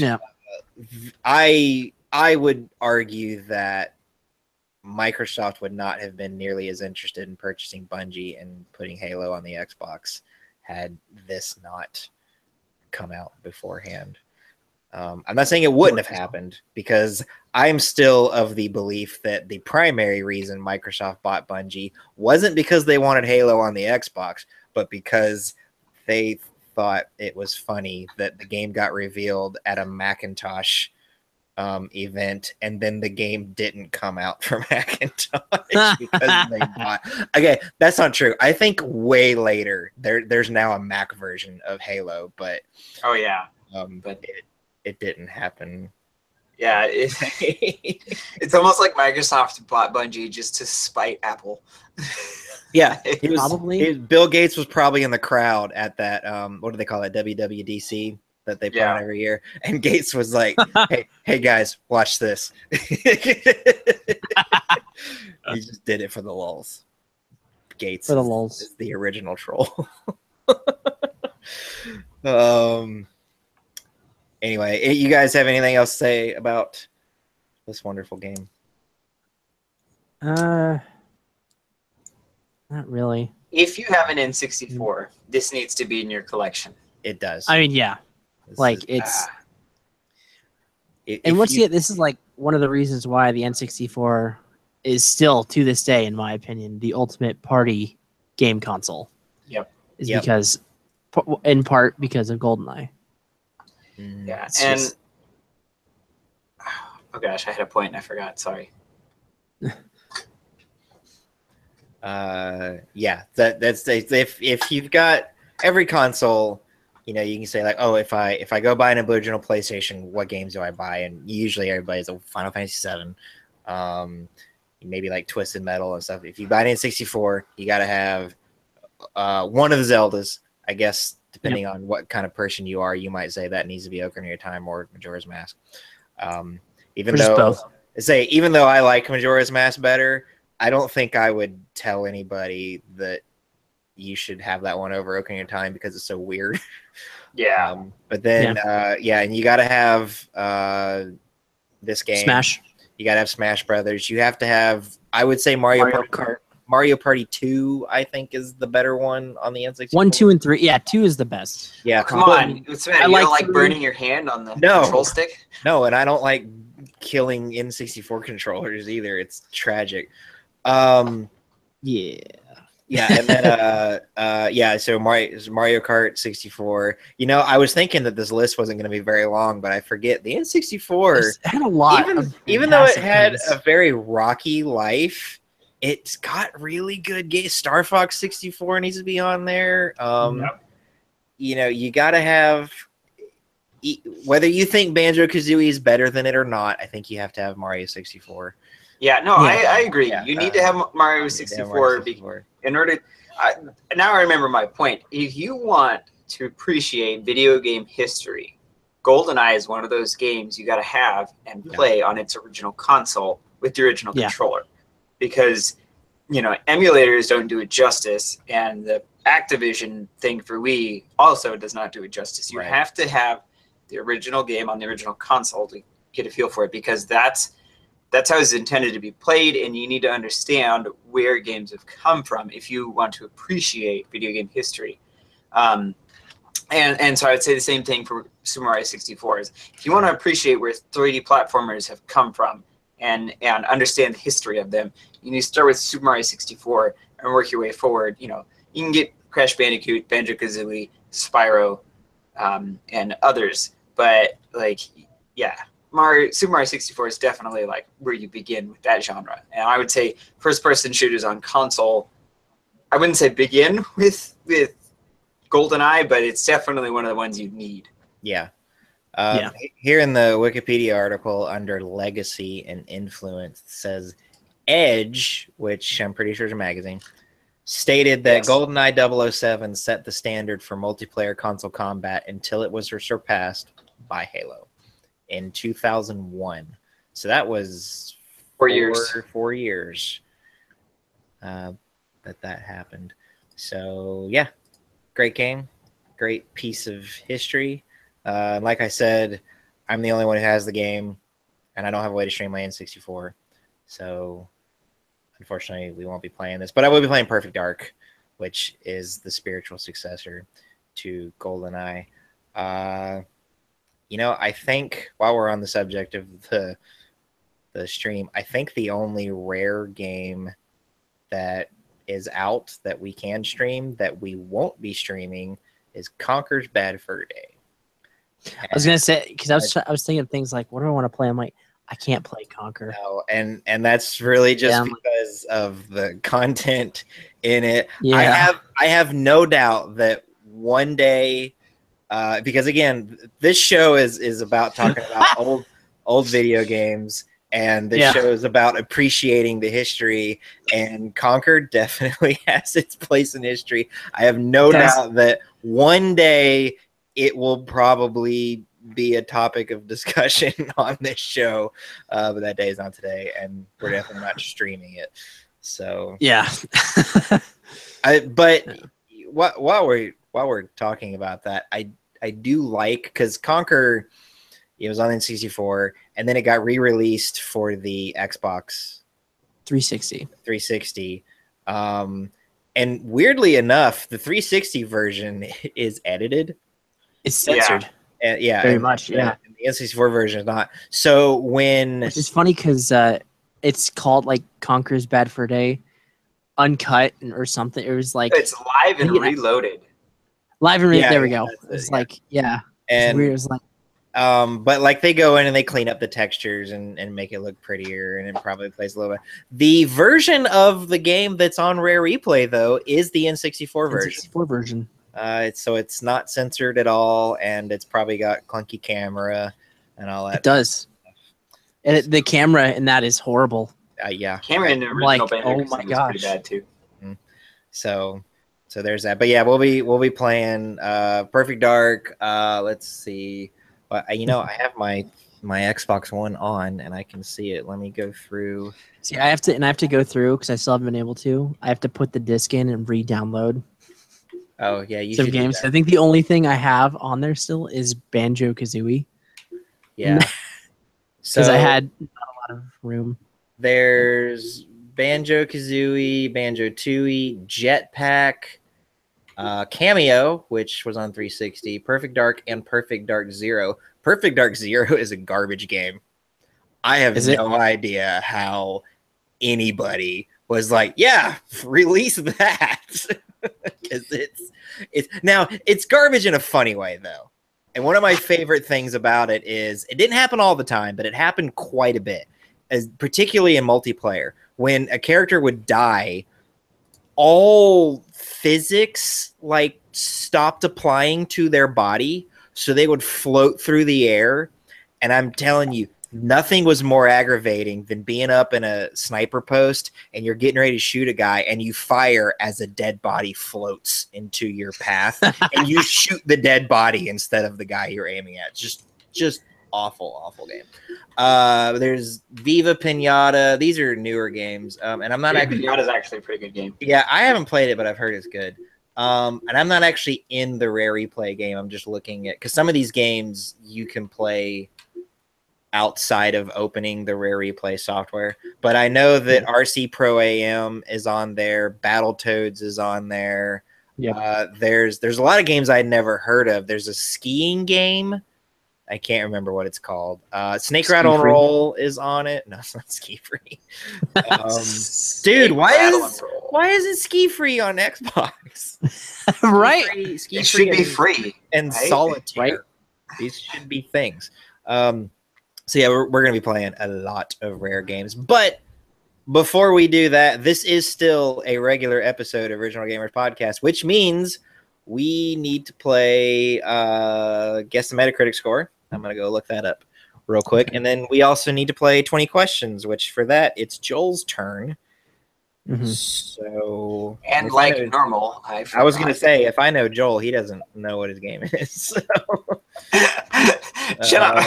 I would argue that Microsoft would not have been nearly as interested in purchasing Bungie and putting Halo on the Xbox had this not come out beforehand. I'm not saying it wouldn't have happened, because I'm still of the belief that the primary reason Microsoft bought Bungie wasn't because they wanted Halo on the Xbox, but because they thought it was funny that the game got revealed at a Macintosh event, and then the game didn't come out for Macintosh because they bought. Okay, that's not true. I think way later there's now a Mac version of Halo, but but it didn't happen. Yeah, it's almost like Microsoft bought Bungie just to spite Apple. Yeah, probably. Bill Gates was probably in the crowd at that. What do they call it? WWDC that they put on every year. And Gates was like, "Hey guys, watch this." He just did it for the lulz. Gates for the lulz is the original troll. Anyway, you guys have anything else to say about this wonderful game? Not really. If you have an N64, this needs to be in your collection. It does. I mean, yeah. This is like one of the reasons why the N64 is still, to this day, in my opinion, the ultimate party game console. Yep. Because, in part, because of GoldenEye. Yeah, and oh gosh, I had a point and I forgot. Sorry. That's if you've got every console, you can say like, oh, if I go buy an original PlayStation, what games do I buy? And usually everybody's a Final Fantasy VII, maybe like Twisted Metal and stuff. If you buy an N64, you got to have one of the Zeldas, I guess. Depending on what kind of person you are, you might say that needs to be Ocarina of Time or Majora's Mask. Even though I like Majora's Mask better, I don't think I would tell anybody that you should have that one over Ocarina of Time because it's so weird. Yeah. But then, and you got to have this game. Smash. You got to have Smash Brothers. You have to have, I would say, Mario Kart. Mario Party 2, I think, is the better one on the N64. 1, 2, and 3. Yeah, 2 is the best. Yeah. Come on. You don't like burning your hand on the control stick? No, and I don't like killing N64 controllers either. It's tragic. Yeah. Yeah, and then so Mario Kart 64. I was thinking that this list wasn't going to be very long, but I forget the N64 it had a lot. Even though it had a very rocky life, it's got really good games. Star Fox 64 needs to be on there. You got to have, whether you think Banjo-Kazooie is better than it or not, I think you have to have Mario 64. Yeah, no, I agree. You need to have Mario 64. In order, now I remember my point. If you want to appreciate video game history, GoldenEye is one of those games you got to have and play on its original console with the original controller. Because, emulators don't do it justice, and the Activision thing for Wii also does not do it justice. You have to have the original game on the original console to get a feel for it, because that's how it's intended to be played, and you need to understand where games have come from if you want to appreciate video game history. And so I would say the same thing for Super Mario 64. Is if you want to appreciate where 3D platformers have come from and understand the history of them, you need to start with Super Mario 64 and work your way forward. You can get Crash Bandicoot, Banjo-Kazooie, Spyro, and others. But, Super Mario 64 is definitely where you begin with that genre. And I would say first-person shooters on console, I wouldn't say begin with GoldenEye, but it's definitely one of the ones you need. Yeah. Here in the Wikipedia article under Legacy and Influence, it says Edge, which I'm pretty sure is a magazine, stated that Yes. GoldenEye 007 set the standard for multiplayer console combat until it was surpassed by Halo in 2001. So that was 4 years. 4 years that happened. So yeah, great game, great piece of history. Like I said, I'm the only one who has the game, and I don't have a way to stream my N64. So unfortunately, we won't be playing this, but I will be playing Perfect Dark, which is the spiritual successor to GoldenEye. I think while we're on the subject of the stream, I think the only Rare game that is out that we can stream that we won't be streaming is Conker's Bad Fur Day. I was gonna say, because I was thinking of things like, what do I want to play? I'm like, I can't play Conquer. No, and that's really just because of the content in it. Yeah. I have no doubt that one day, because again, this show is about talking about old video games, and this show is about appreciating the history. And Conquer definitely has its place in history. I have no doubt that one day it will probably be a topic of discussion on this show, but that day is not today, and we're definitely not streaming it. So yeah. While we're talking about that, I do like, because Conquer, it was on N64, and then it got re-released for the Xbox 360. And weirdly enough, the 360 version is edited. It's censored. Very much. Yeah. The N64 version is not. So which is funny because it's called like Conker's Bad Fur Day, uncut or something. It was like it's live and reloaded. Live and there we go. It's like and it's weird. It was like. But like they go in and they clean up the textures and make it look prettier, and it probably plays a little bit. The version of the game that's on Rare Replay though is the N64 version. N64 version. So it's not censored at all, and it's probably got clunky camera and all that. It does. And the camera in that is horrible. Yeah. Camera in the original Banjo oh my gosh, pretty bad too. Mm-hmm. So there's that. But yeah, we'll be playing Perfect Dark. Let's see. I have my Xbox One on, and I can see it. Let me go through. See, I have to go through because I still haven't been able to. I have to put the disc in and re-download. Oh yeah, you some should games. I think the only thing I have on there still is Banjo Kazooie. Yeah, because I had not a lot of room. There's Banjo Kazooie, Banjo Tooie, Jetpack, Cameo, which was on 360, Perfect Dark, and Perfect Dark Zero. Perfect Dark Zero is a garbage game. I have no idea how anybody was like, yeah, release that. Because it's garbage in a funny way though. And one of my favorite things about it is it didn't happen all the time, but it happened quite a bit, particularly in multiplayer. When a character would die, all physics like stopped applying to their body, so they would float through the air. And I'm telling you, nothing was more aggravating than being up in a sniper post and you're getting ready to shoot a guy and you fire as a dead body floats into your path and you shoot the dead body instead of the guy you're aiming at. Just awful game. There's Viva Pinata. These are newer games. And I'm not actually. Pinata is actually a pretty good game. Yeah, I haven't played it, but I've heard it's good. And I'm not actually in the Rare Replay game. I'm just looking at, because some of these games you can play outside of opening the Rare Replay software. But I know that RC Pro AM is on there. Battletoads is on there. Yeah. There's a lot of games I'd never heard of. There's a skiing game. I can't remember what it's called. Snake Rattle and Roll is on it. No, it's not Ski Free. Dude, why is it Ski Free on Xbox? Right? Ski Free should be free. And right? Solitaire. Right? These should be things. So yeah, we're going to be playing a lot of Rare games. But before we do that, this is still a regular episode of Original Gamers Podcast, which means we need to play Guess the Metacritic Score. I'm going to go look that up real quick. And then we also need to play 20 questions, which for that, it's Joel's turn. So And like normal, I was going to say, if I know Joel, he doesn't know what his game is. So. Shut up. All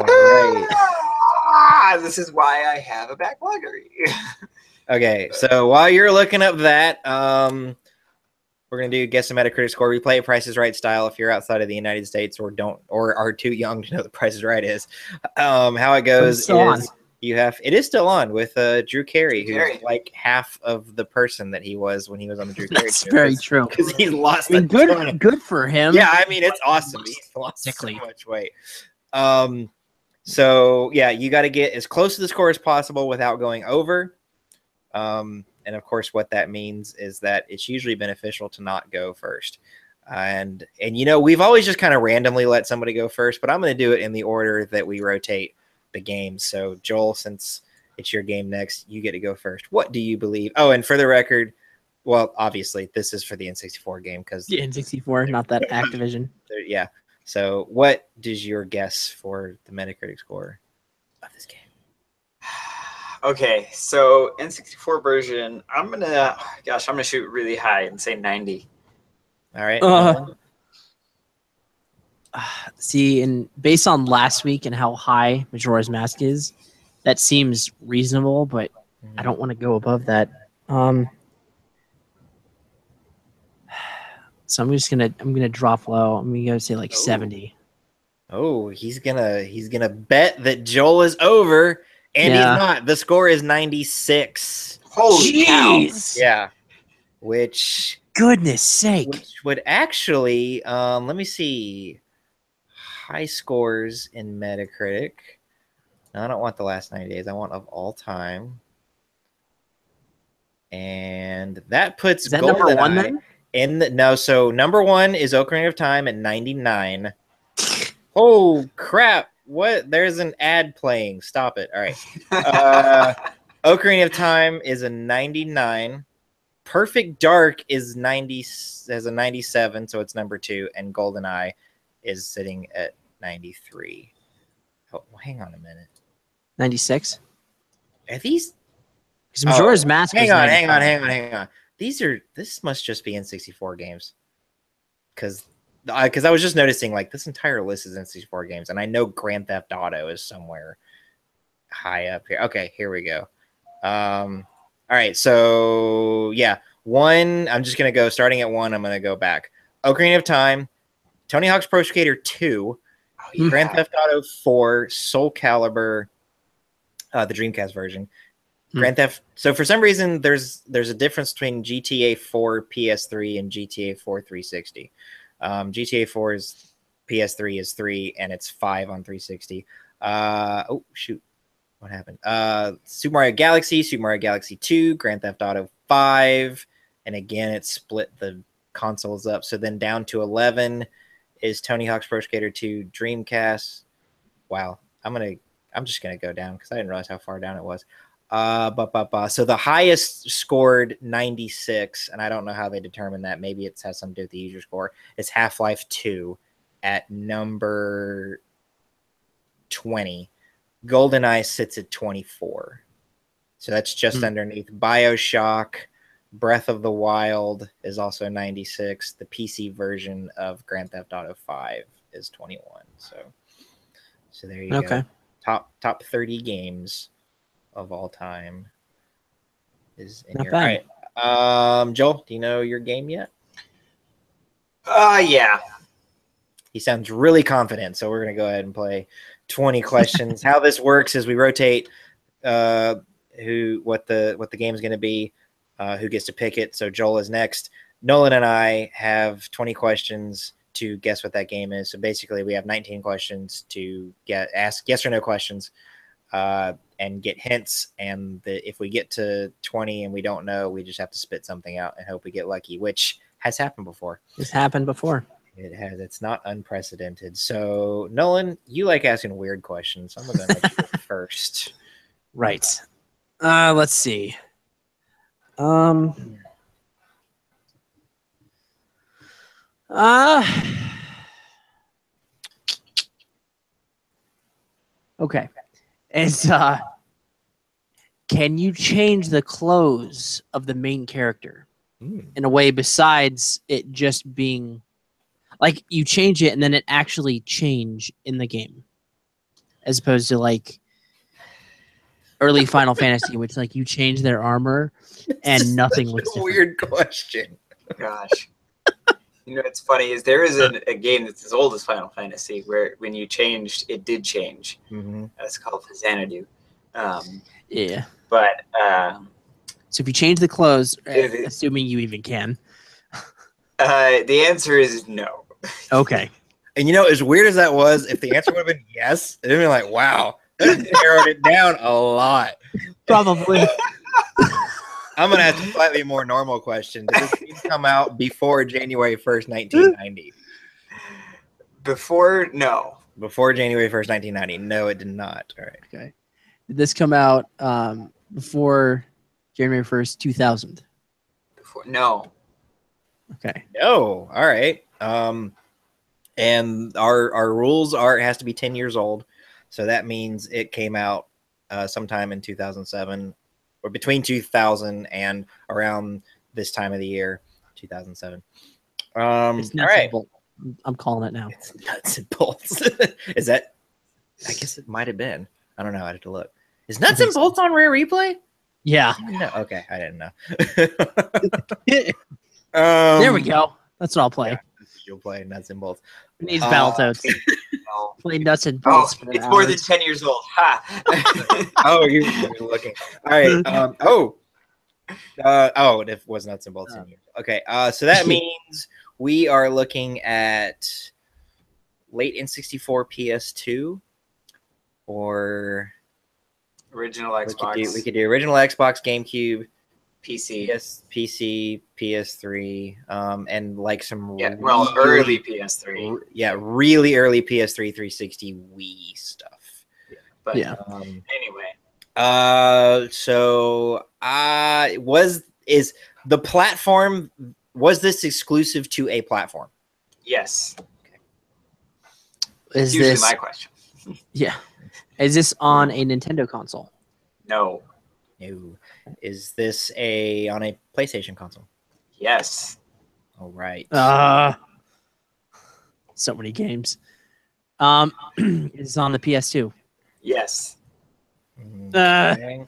right. This is why I have a backloggery. Okay, so while you're looking up that, we're gonna do guess the Metacritic score. We play Price is Right style. If you're outside of the United States or are too young to know the Price is Right is, how it goes is it is still on with Drew Carey, who's like half of the person that he was when he was on the Drew Carey show. That's very true. Because he's lost. I mean, good for him. Yeah, I mean it's awesome. He's lost so much weight. So yeah, you got to get as close to the score as possible without going over. And of course, what that means is that it's usually beneficial to not go first. And we've always just kind of randomly let somebody go first, but I'm going to do it in the order that we rotate the games. So Joel, since it's your game next, you get to go first. What do you believe? Oh, and for the record, well, obviously this is for the N64 game because the N64, not that Activision. Yeah. So what is your guess for the Metacritic score of this game? Okay, so N64 version, I'm gonna shoot really high and say 90. All right. See, and based on last week and how high Majora's Mask is, that seems reasonable, but I don't want to go above that. So I'm gonna drop low. I'm gonna say like 70. Oh, he's gonna bet that Joel is over, and he's not. The score is 96. Holy cow! Yeah, which goodness sake, which would actually let me see high scores in Metacritic. No, I don't want the last 90 days. I want of all time, and that puts Goldeneye number one then. So number one is Ocarina of Time at 99. Oh crap! What? There's an ad playing. Stop it! All right. Ocarina of Time is a 99. Perfect Dark is 90. Has a 97, so it's number 2, and Goldeneye is sitting at 93. Oh, hang on a minute. 96. Are these? Because Majora's Mask. Hang on. This must just be N64 games. Because I was just noticing, like, this entire list is N64 games, and I know Grand Theft Auto is somewhere high up here. Okay, here we go. All right, so yeah, 1. I'm just gonna go starting at 1. I'm gonna go back. Ocarina of Time, Tony Hawk's Pro Skater 2, Grand Theft Auto 4, Soul Calibur, the Dreamcast version. Grand Theft. So for some reason, there's a difference between GTA 4 PS3 and GTA 4 360. GTA 4 is PS3 is 3 and it's 5 on 360. Oh shoot, what happened? Super Mario Galaxy, Super Mario Galaxy 2, Grand Theft Auto 5, and again it split the consoles up. So then down to 11 is Tony Hawk's Pro Skater 2 Dreamcast. Wow, I'm just gonna go down because I didn't realize how far down it was. So the highest scored 96, and I don't know how they determine that. Maybe it has something to do with the user score. It's Half-Life 2 at number 20. Goldeneye sits at 24. So that's just underneath. BioShock, Breath of the Wild is also 96. The PC version of Grand Theft Auto 5 is 21. So there you go. Top 30 games of all time is in here. Bad. All right. Joel, do you know your game yet? Yeah. He sounds really confident, so we're gonna go ahead and play 20 questions. How this works is we rotate what the game is gonna be, who gets to pick it. So Joel is next. Nolan and I have 20 questions to guess what that game is. So basically we have 19 questions to ask yes or no questions. And get hints, and if we get to 20 and we don't know, we just have to spit something out and hope we get lucky, which has happened before. It's happened before. It has. It's not unprecedented. So, Nolan, you like asking weird questions. I'm going to let you go first. Right. Let's see. Okay. It's can you change the clothes of the main character Hmm. in a way besides it just being like you change it and then it actually change in the game, as opposed to like early Final Fantasy, which like you change their armor and nothing looks different. Weird question. Gosh. You know, what's funny is there is a game that's as old as Final Fantasy where when you changed, it did change. Mm-hmm. It's called Xanadu. Yeah. But So if you change the clothes, If it- assuming you even can. the answer is no. Okay. And you know, as weird as that was, if the answer would have been yes, it'd been like, wow, that narrowed it down a lot. Probably. I'm gonna ask a slightly more normal question. Did this game come out before January 1st, 1990? Before, no. Before January 1st, 1990. No, it did not. All right. Okay. Did this come out before January 1st, 2000? Before, no. Okay. No. All right. And our rules are it has to be 10 years old. So that means it came out sometime in 2007 or between 2000 and around this time of the year, 2007. All It's right. I'm calling it now. It's nuts and bolts. Is that? I guess it might have been. I don't know. I have to look. Is nuts and bolts on Rare Replay? Yeah. No. Okay, I didn't know. There we go. That's what I'll play. Yeah, you'll play nuts and bolts. It needs Battletoads. No. Play nuts and Oh, bolts. for it's hours. more than 10 years old. Ha! Oh, you're looking. All right. It was nuts and bolts. Okay. So that means we are looking at late N64 PS2 or Original Xbox. we could do original Xbox, GameCube, PC. PC, PS3, and like some early PS3. Really early PS3, 360, Wii stuff. But Yeah. Anyway. Is the platform, was this exclusive to a platform? Yes. Is Usually this my question. Yeah. Is this on a Nintendo console? No. No. Is this on a PlayStation console? Yes. All right. So many games. It's on the PS2. Yes. Okay.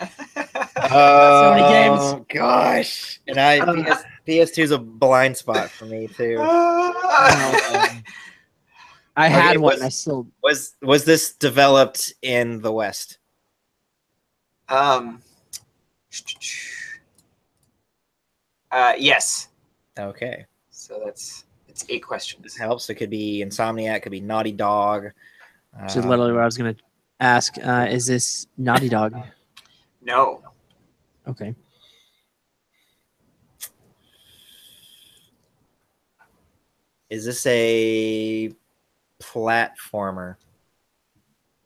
So many games. Oh gosh. And PS2 is a blind spot for me too. I had one. I still was this developed in the West? Yes. Okay. So it's 8 questions. This helps. It could be Insomniac, it could be Naughty Dog. which is literally what I was gonna ask. Is this Naughty Dog? No. Okay. Is this a platformer?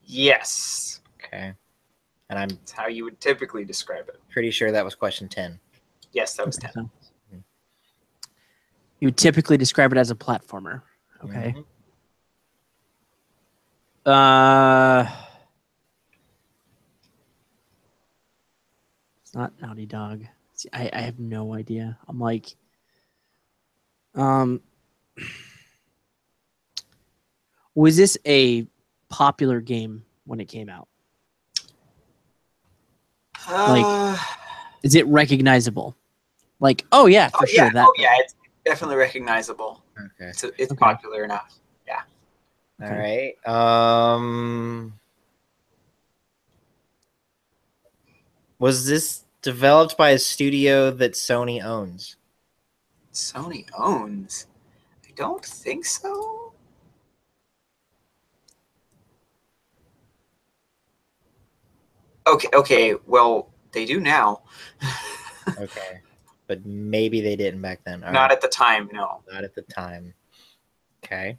Yes. Okay. And I'm That's how you would typically describe it. pretty sure that was question 10. Yes, that was 10. So, you would typically describe it as a platformer. Okay. Mhm. It's not Naughty Dog. See, I have no idea. I'm like, was this a popular game when it came out? Is it recognizable? Like, oh yeah, for sure. That. Oh yeah, it's definitely recognizable. Okay. It's Okay. popular enough. All right. Was this developed by a studio that Sony owns? Sony owns. I don't think so. Okay. Well, they do now. Okay. But maybe they didn't back then. All Not right. at the time, no. Not at the time. Okay.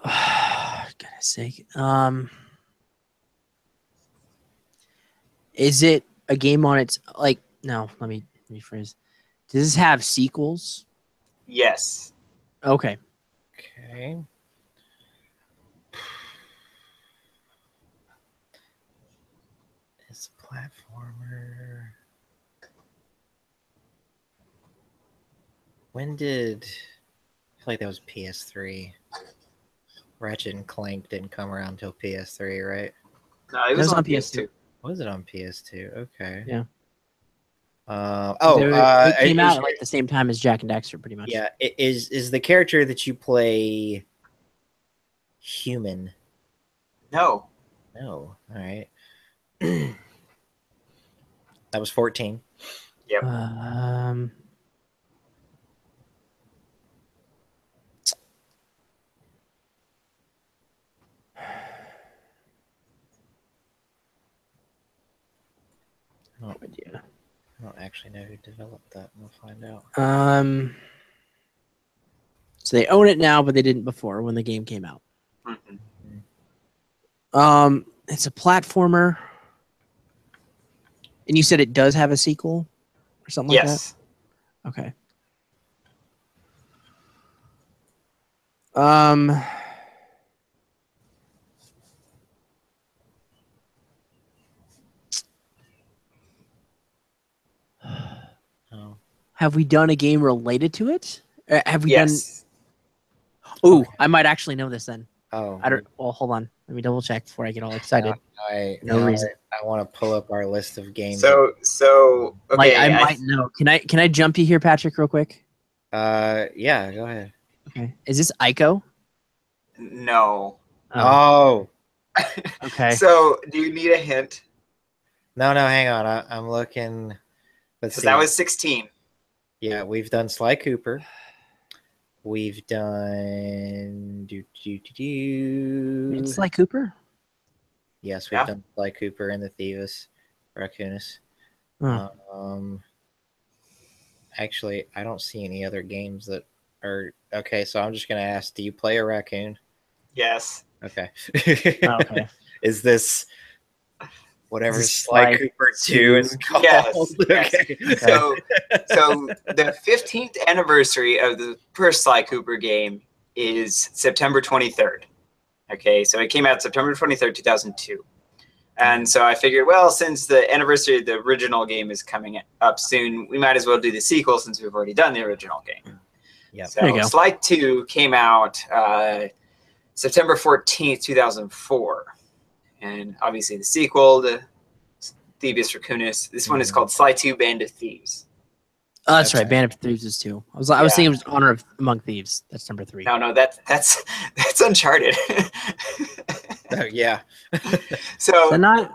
Goodness sake. Is it a game on its like? No, let me rephrase. Does this have sequels? Yes. Okay. Okay. It's a platformer. When did... I feel like that was PS3. Ratchet and Clank didn't come around until PS3, right? No, it was on PS2. Was it on PS2? Okay. Yeah. It it came out at like the same time as Jack and Daxter, pretty much. Yeah. Is the character that you play human? No. No. All right. That was 14. Yep. Oh, idea. I don't actually know who developed that. We'll find out. So they own it now, but they didn't before when the game came out. Mm-hmm. It's a platformer, and you said it does have a sequel or something like that. Okay. Oh. Have we done a game related to it? Have we done? Yes. Oh, Okay. I might actually know this then. Oh. I don't. Well, hold on. Let me double check before I get all excited. No reason. I want to pull up our list of games. So okay. Like I might know. Can I jump you here, Patrick, real quick? Yeah, go ahead. Okay. Is this Ico? No. Oh. Okay. So do you need a hint? No, hang on. I'm looking. Let's Because see. that was 16. Yeah, we've done Sly Cooper. We've done It's like Cooper. Yes, we've done Sly Cooper and the Thieves, Raccoonus. Actually, I don't see any other games that are okay. So I'm just gonna ask: do you play a raccoon? Yes. Okay. Okay. Is this whatever Is this Sly Cooper 2 is called? Yes. Okay. So the 15th anniversary of the first Sly Cooper game is September 23rd. Okay, so it came out September 23rd, 2002. And so I figured, well, since the anniversary of the original game is coming up soon, we might as well do the sequel since we've already done the original game. Yeah. So Sly 2 came out September 14th, 2004. And obviously the sequel, the Thieves Raccoonus, this one is called Sly 2 Band of Thieves. Oh, that's right. Band of Thieves is 2. I was thinking it was Honor Among Thieves. That's number 3. No, that's Uncharted. Oh, yeah. So is that not?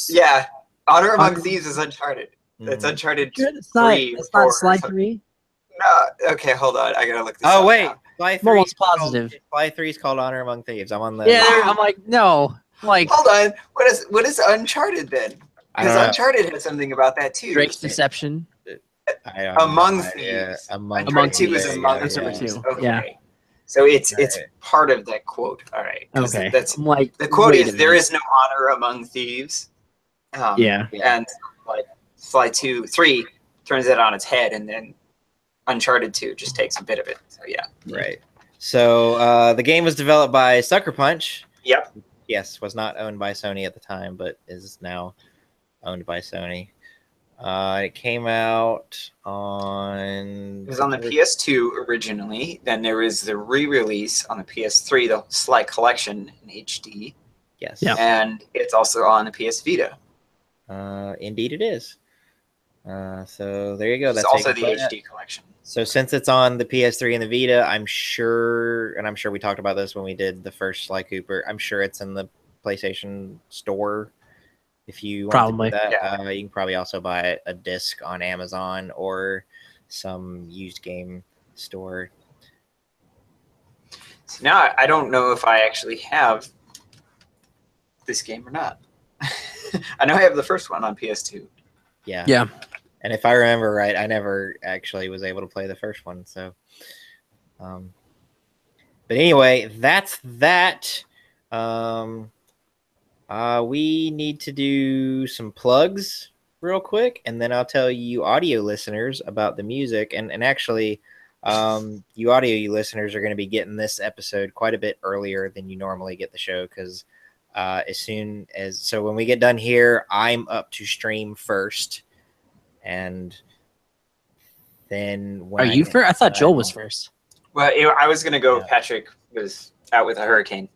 Yeah, Honor Among Thieves is Uncharted. That's Uncharted 3. It's not Sly 3. No, okay, hold on. I gotta look this up. Oh wait, now. Sly 3. I'm almost positive. Sly 3 is called Honor Among Thieves. I'm on the. Yeah, I'm like no. Like hold on. What is Uncharted then? Because Uncharted had something about that too. Drake's Deception. Among Thieves. Uncharted 2 is Among Thieves. Okay. Yeah. So it's part of that quote. All right. Okay. That's like the quote is there is no honor among thieves. And like Sly 3 turns it on its head, and then Uncharted 2 just takes a bit of it. So yeah. Right. So the game was developed by Sucker Punch. Yep. Yes, was not owned by Sony at the time, but is now owned by Sony. It came out on... It was on the PS2 originally. Then there was the re-release on the PS3, the Sly Collection in HD. Yes. Yeah. And it's also on the PS Vita. Indeed it is. So there you go. It's That's also the HD collection. So since it's on the PS3 and the Vita, I'm sure we talked about this when we did the first Sly Cooper, I'm sure it's in the PlayStation Store. If you want to do that, you can probably also buy a disc on Amazon or some used game store. So now I don't know if I actually have this game or not. I know I have the first one on PS2. Yeah. Yeah. And if I remember right, I never actually was able to play the first one. So, but anyway, that's that. We need to do some plugs real quick, and then I'll tell you audio listeners about the music. And actually, you audio listeners are going to be getting this episode quite a bit earlier than you normally get the show, because when we get done here, I'm up to stream first, and then when Are you first? I thought Joel was first. Well, I was gonna go. Yeah. Patrick was out with a hurricane.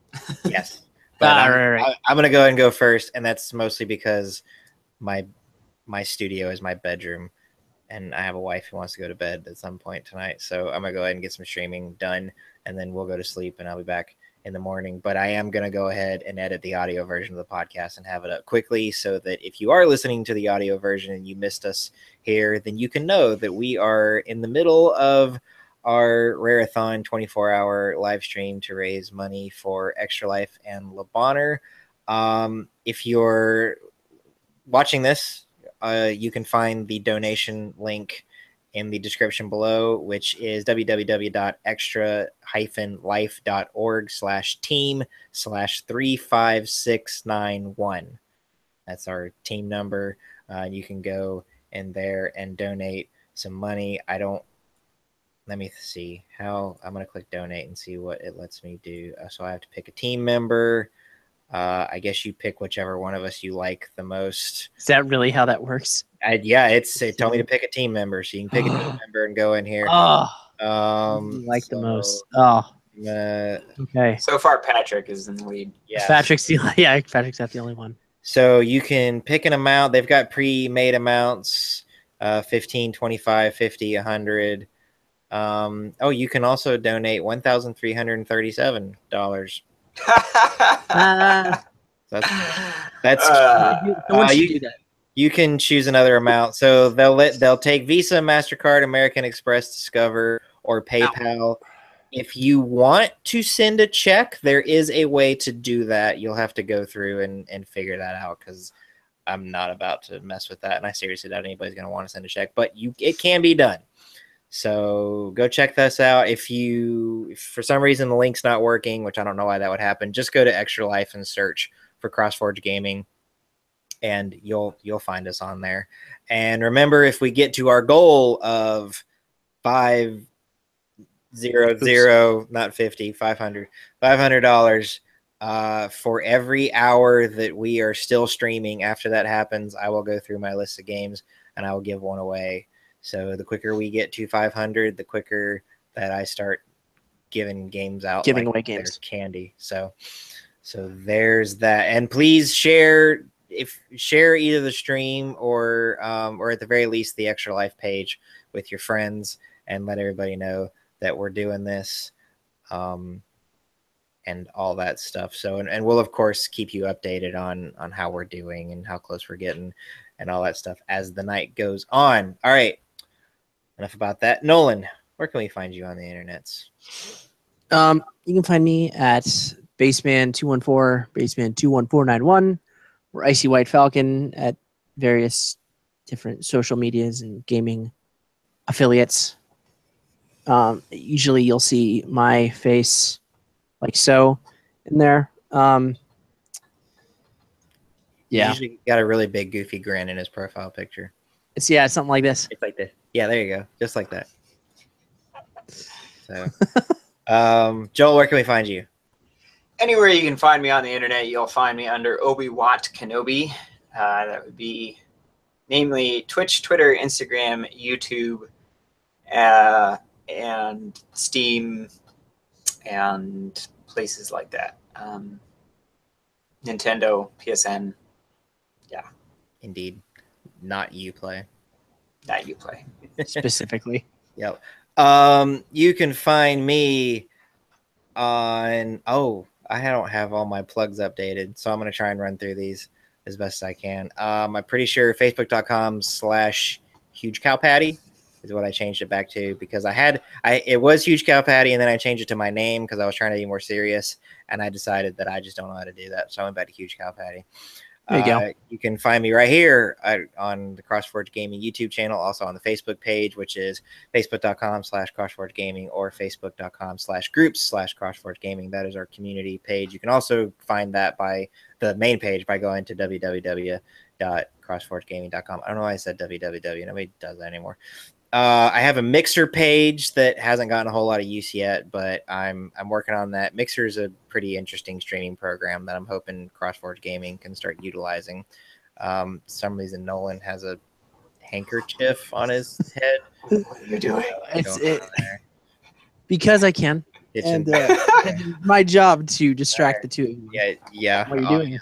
Yes, but right. I'm gonna go ahead and go first, and that's mostly because my studio is my bedroom, and I have a wife who wants to go to bed at some point tonight. So I'm gonna go ahead and get some streaming done, and then we'll go to sleep, and I'll be back in the morning. But I am gonna go ahead and edit the audio version of the podcast and have it up quickly, so that if you are listening to the audio version and you missed us here, then you can know that we are in the middle of our Rare-athon 24-hour live stream to raise money for Extra Life and Le Bonheur. If you're watching this, you can find the donation link in the description below, which is www.extra-life.org/team/35691. That's our team number. You can go in there and donate some money. Let me see how I'm going to click donate and see what it lets me do. So I have to pick a team member. I guess you pick whichever one of us you like the most. Is that really how that works? Yeah, it told me to pick a team member, so you can pick a team member and go in here. Like the most. Okay. So far, Patrick is in the lead. Yeah, Patrick's not the only one. So you can pick an amount. They've got pre-made amounts: 15, 25, 50, 100. You can also donate $1,337. You can choose another amount. So they'll take Visa, MasterCard, American Express, Discover, or PayPal. If you want to send a check, there is a way to do that. You'll have to go through and figure that out, because I'm not about to mess with that, and I seriously doubt anybody's going to want to send a check. But it can be done. So go check this out. If for some reason the link's not working, which I don't know why that would happen, just go to Extra Life and search for CrossForge Gaming, and you'll find us on there. And remember, if we get to our goal of $500, $500 for every hour that we are still streaming, after that happens, I will go through my list of games and I will give one away. So the quicker we get to 500, the quicker that I start giving games out, giving away games, candy. So there's that. And please share either the stream or at the very least the Extra Life page with your friends, and let everybody know that we're doing this, and all that stuff. So and we'll of course keep you updated on how we're doing and how close we're getting and all that stuff as the night goes on. All right. Enough about that. Nolan, where can we find you on the internets? You can find me at Baseman214, Baseman21491, or Icy White Falcon at various different social medias and gaming affiliates. Usually you'll see my face like so in there. He usually got a really big goofy grin in his profile picture. It's something like this. It's like this. Yeah, there you go. Just like that. So, Joel, where can we find you? Anywhere you can find me on the internet, you'll find me under Obi-Watt Kenobi. That would be namely Twitch, Twitter, Instagram, YouTube, and Steam, and places like that. Nintendo, PSN. Yeah. Indeed. Not Uplay. Not Uplay. Specifically. Yep. You can find me on... I don't have all my plugs updated, so I'm going to try and run through these as best as I can. I'm pretty sure facebook.com/HugeCowPatty is what I changed it back to, because it was Huge Cow Patty, and then I changed it to my name because I was trying to be more serious, and I decided that I just don't know how to do that, so I went back to Huge Cow Patty. There you go. You can find me right here on the CrossForge Gaming YouTube channel, also on the Facebook page, which is facebook.com/CrossForge Gaming or facebook.com/groups/CrossForge Gaming. That is our community page. You can also find that by the main page by going to www www.crossforgegaming.com. I don't know why I said www. Nobody does that anymore. I have a Mixer page that hasn't gotten a whole lot of use yet, but I'm working on that. Mixer is a pretty interesting streaming program that I'm hoping CrossForge Gaming can start utilizing. Some reason Nolan has a handkerchief on his head. What are you doing? Because I can. And it's my job to distract the two of you. Yeah. What are you doing?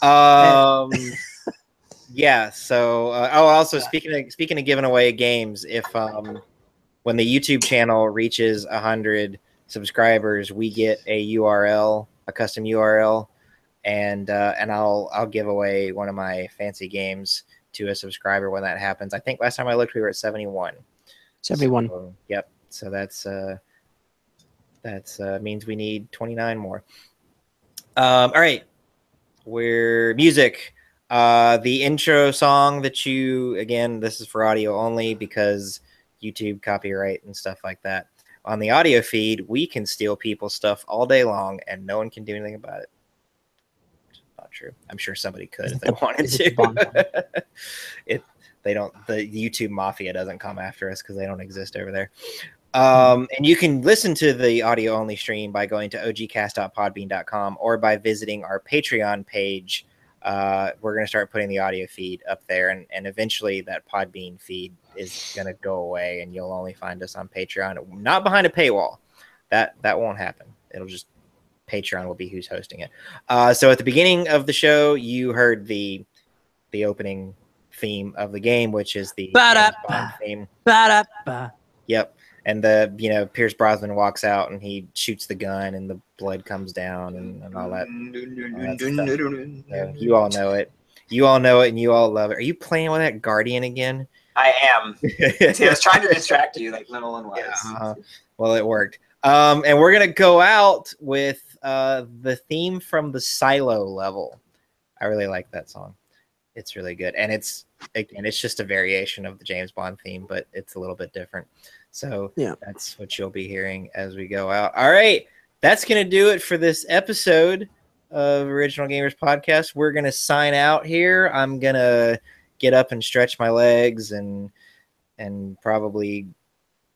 Obviously. Yeah. So, also speaking of giving away games, if when the YouTube channel reaches 100 subscribers, we get a URL, a custom URL, and I'll give away one of my fancy games to a subscriber when that happens. I think last time I looked, we were at 71. 71. So, yep. So that's means we need 29 more. All right. We're music. The intro song that this is for audio only because YouTube copyright and stuff like that. On the audio feed, we can steal people's stuff all day long and no one can do anything about it. Not true. I'm sure somebody could if they wanted to. The YouTube mafia doesn't come after us because they don't exist over there. And you can listen to the audio only stream by going to ogcast.podbean.com or by visiting our Patreon page. We're going to start putting the audio feed up there, and eventually that Podbean feed is going to go away, and you'll only find us on Patreon, not behind a paywall. That won't happen. It'll just Patreon will be who's hosting it. So at the beginning of the show, you heard the opening theme of the game, which is the James Bond theme. Yep. And Pierce Brosnan walks out and he shoots the gun and the blood comes down and all that. So you all know it. You all know it and you all love it. Are you playing with that Guardian again? I am. See, I was trying to distract you like Nolan was. Yeah, well, it worked. And we're going to go out with the theme from the Silo level. I really like that song. It's really good. And it's just a variation of the James Bond theme, but it's a little bit different. So that's what you'll be hearing as we go out. All right. That's going to do it for this episode of Original Gamers Podcast. We're going to sign out here. I'm going to get up and stretch my legs and probably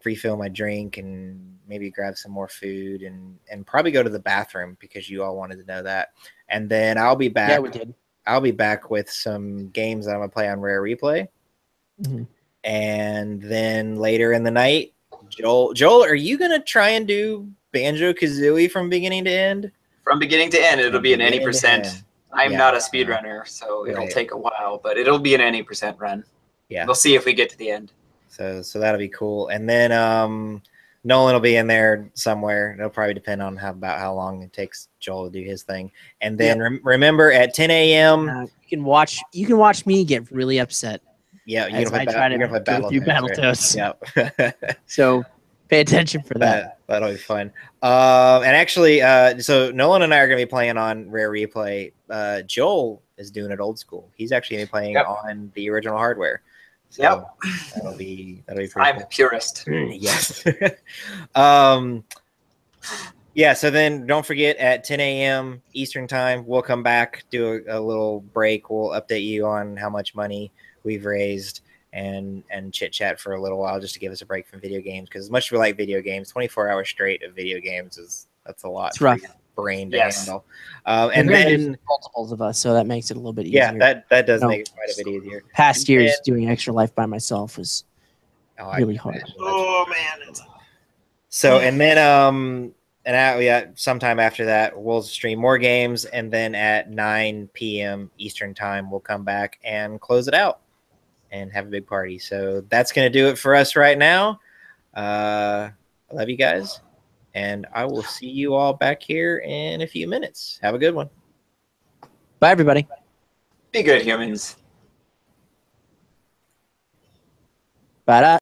refill my drink and maybe grab some more food and probably go to the bathroom because you all wanted to know that. And then I'll be back. Yeah, we did. I'll be back with some games that I'm going to play on Rare Replay. Mm-hmm. And then later in the night, Joel, are you going to try and do Banjo-Kazooie from beginning to end? From beginning to end, it'll be an any percent. I'm not a speedrunner, so it'll take a while, but it'll be an any percent run. Yeah. We'll see if we get to the end. So that'll be cool. And then Nolan will be in there somewhere. It'll probably depend on how long it takes Joel to do his thing. And then remember at 10 a.m. You can watch me get really upset. Yeah, you're gonna play Battletoads. Yep. So pay attention for that. That'll be fun. And actually, so Nolan and I are gonna be playing on Rare Replay. Joel is doing it old school. He's actually gonna be playing on the original hardware. So that'll be pretty I'm cool. a purist. Yes. Yeah, so then don't forget at 10 a.m. Eastern time, we'll come back, do a little break. We'll update you on how much money we've raised and chit chat for a little while just to give us a break from video games. Because as much as we like video games, 24 hours straight of video games that's a lot. It's rough. For your brain to handle. And then multiples of us, so that makes it a little bit easier. Yeah, that does make it quite a bit easier. Past years doing Extra Life by myself was really hard. Oh man. So and then sometime after that, we'll stream more games, and then at 9 p.m. Eastern time, we'll come back and close it out and have a big party. So that's going to do it for us right now. I love you guys, and I will see you all back here in a few minutes. Have a good one. Bye, everybody. Be good, humans. Bye.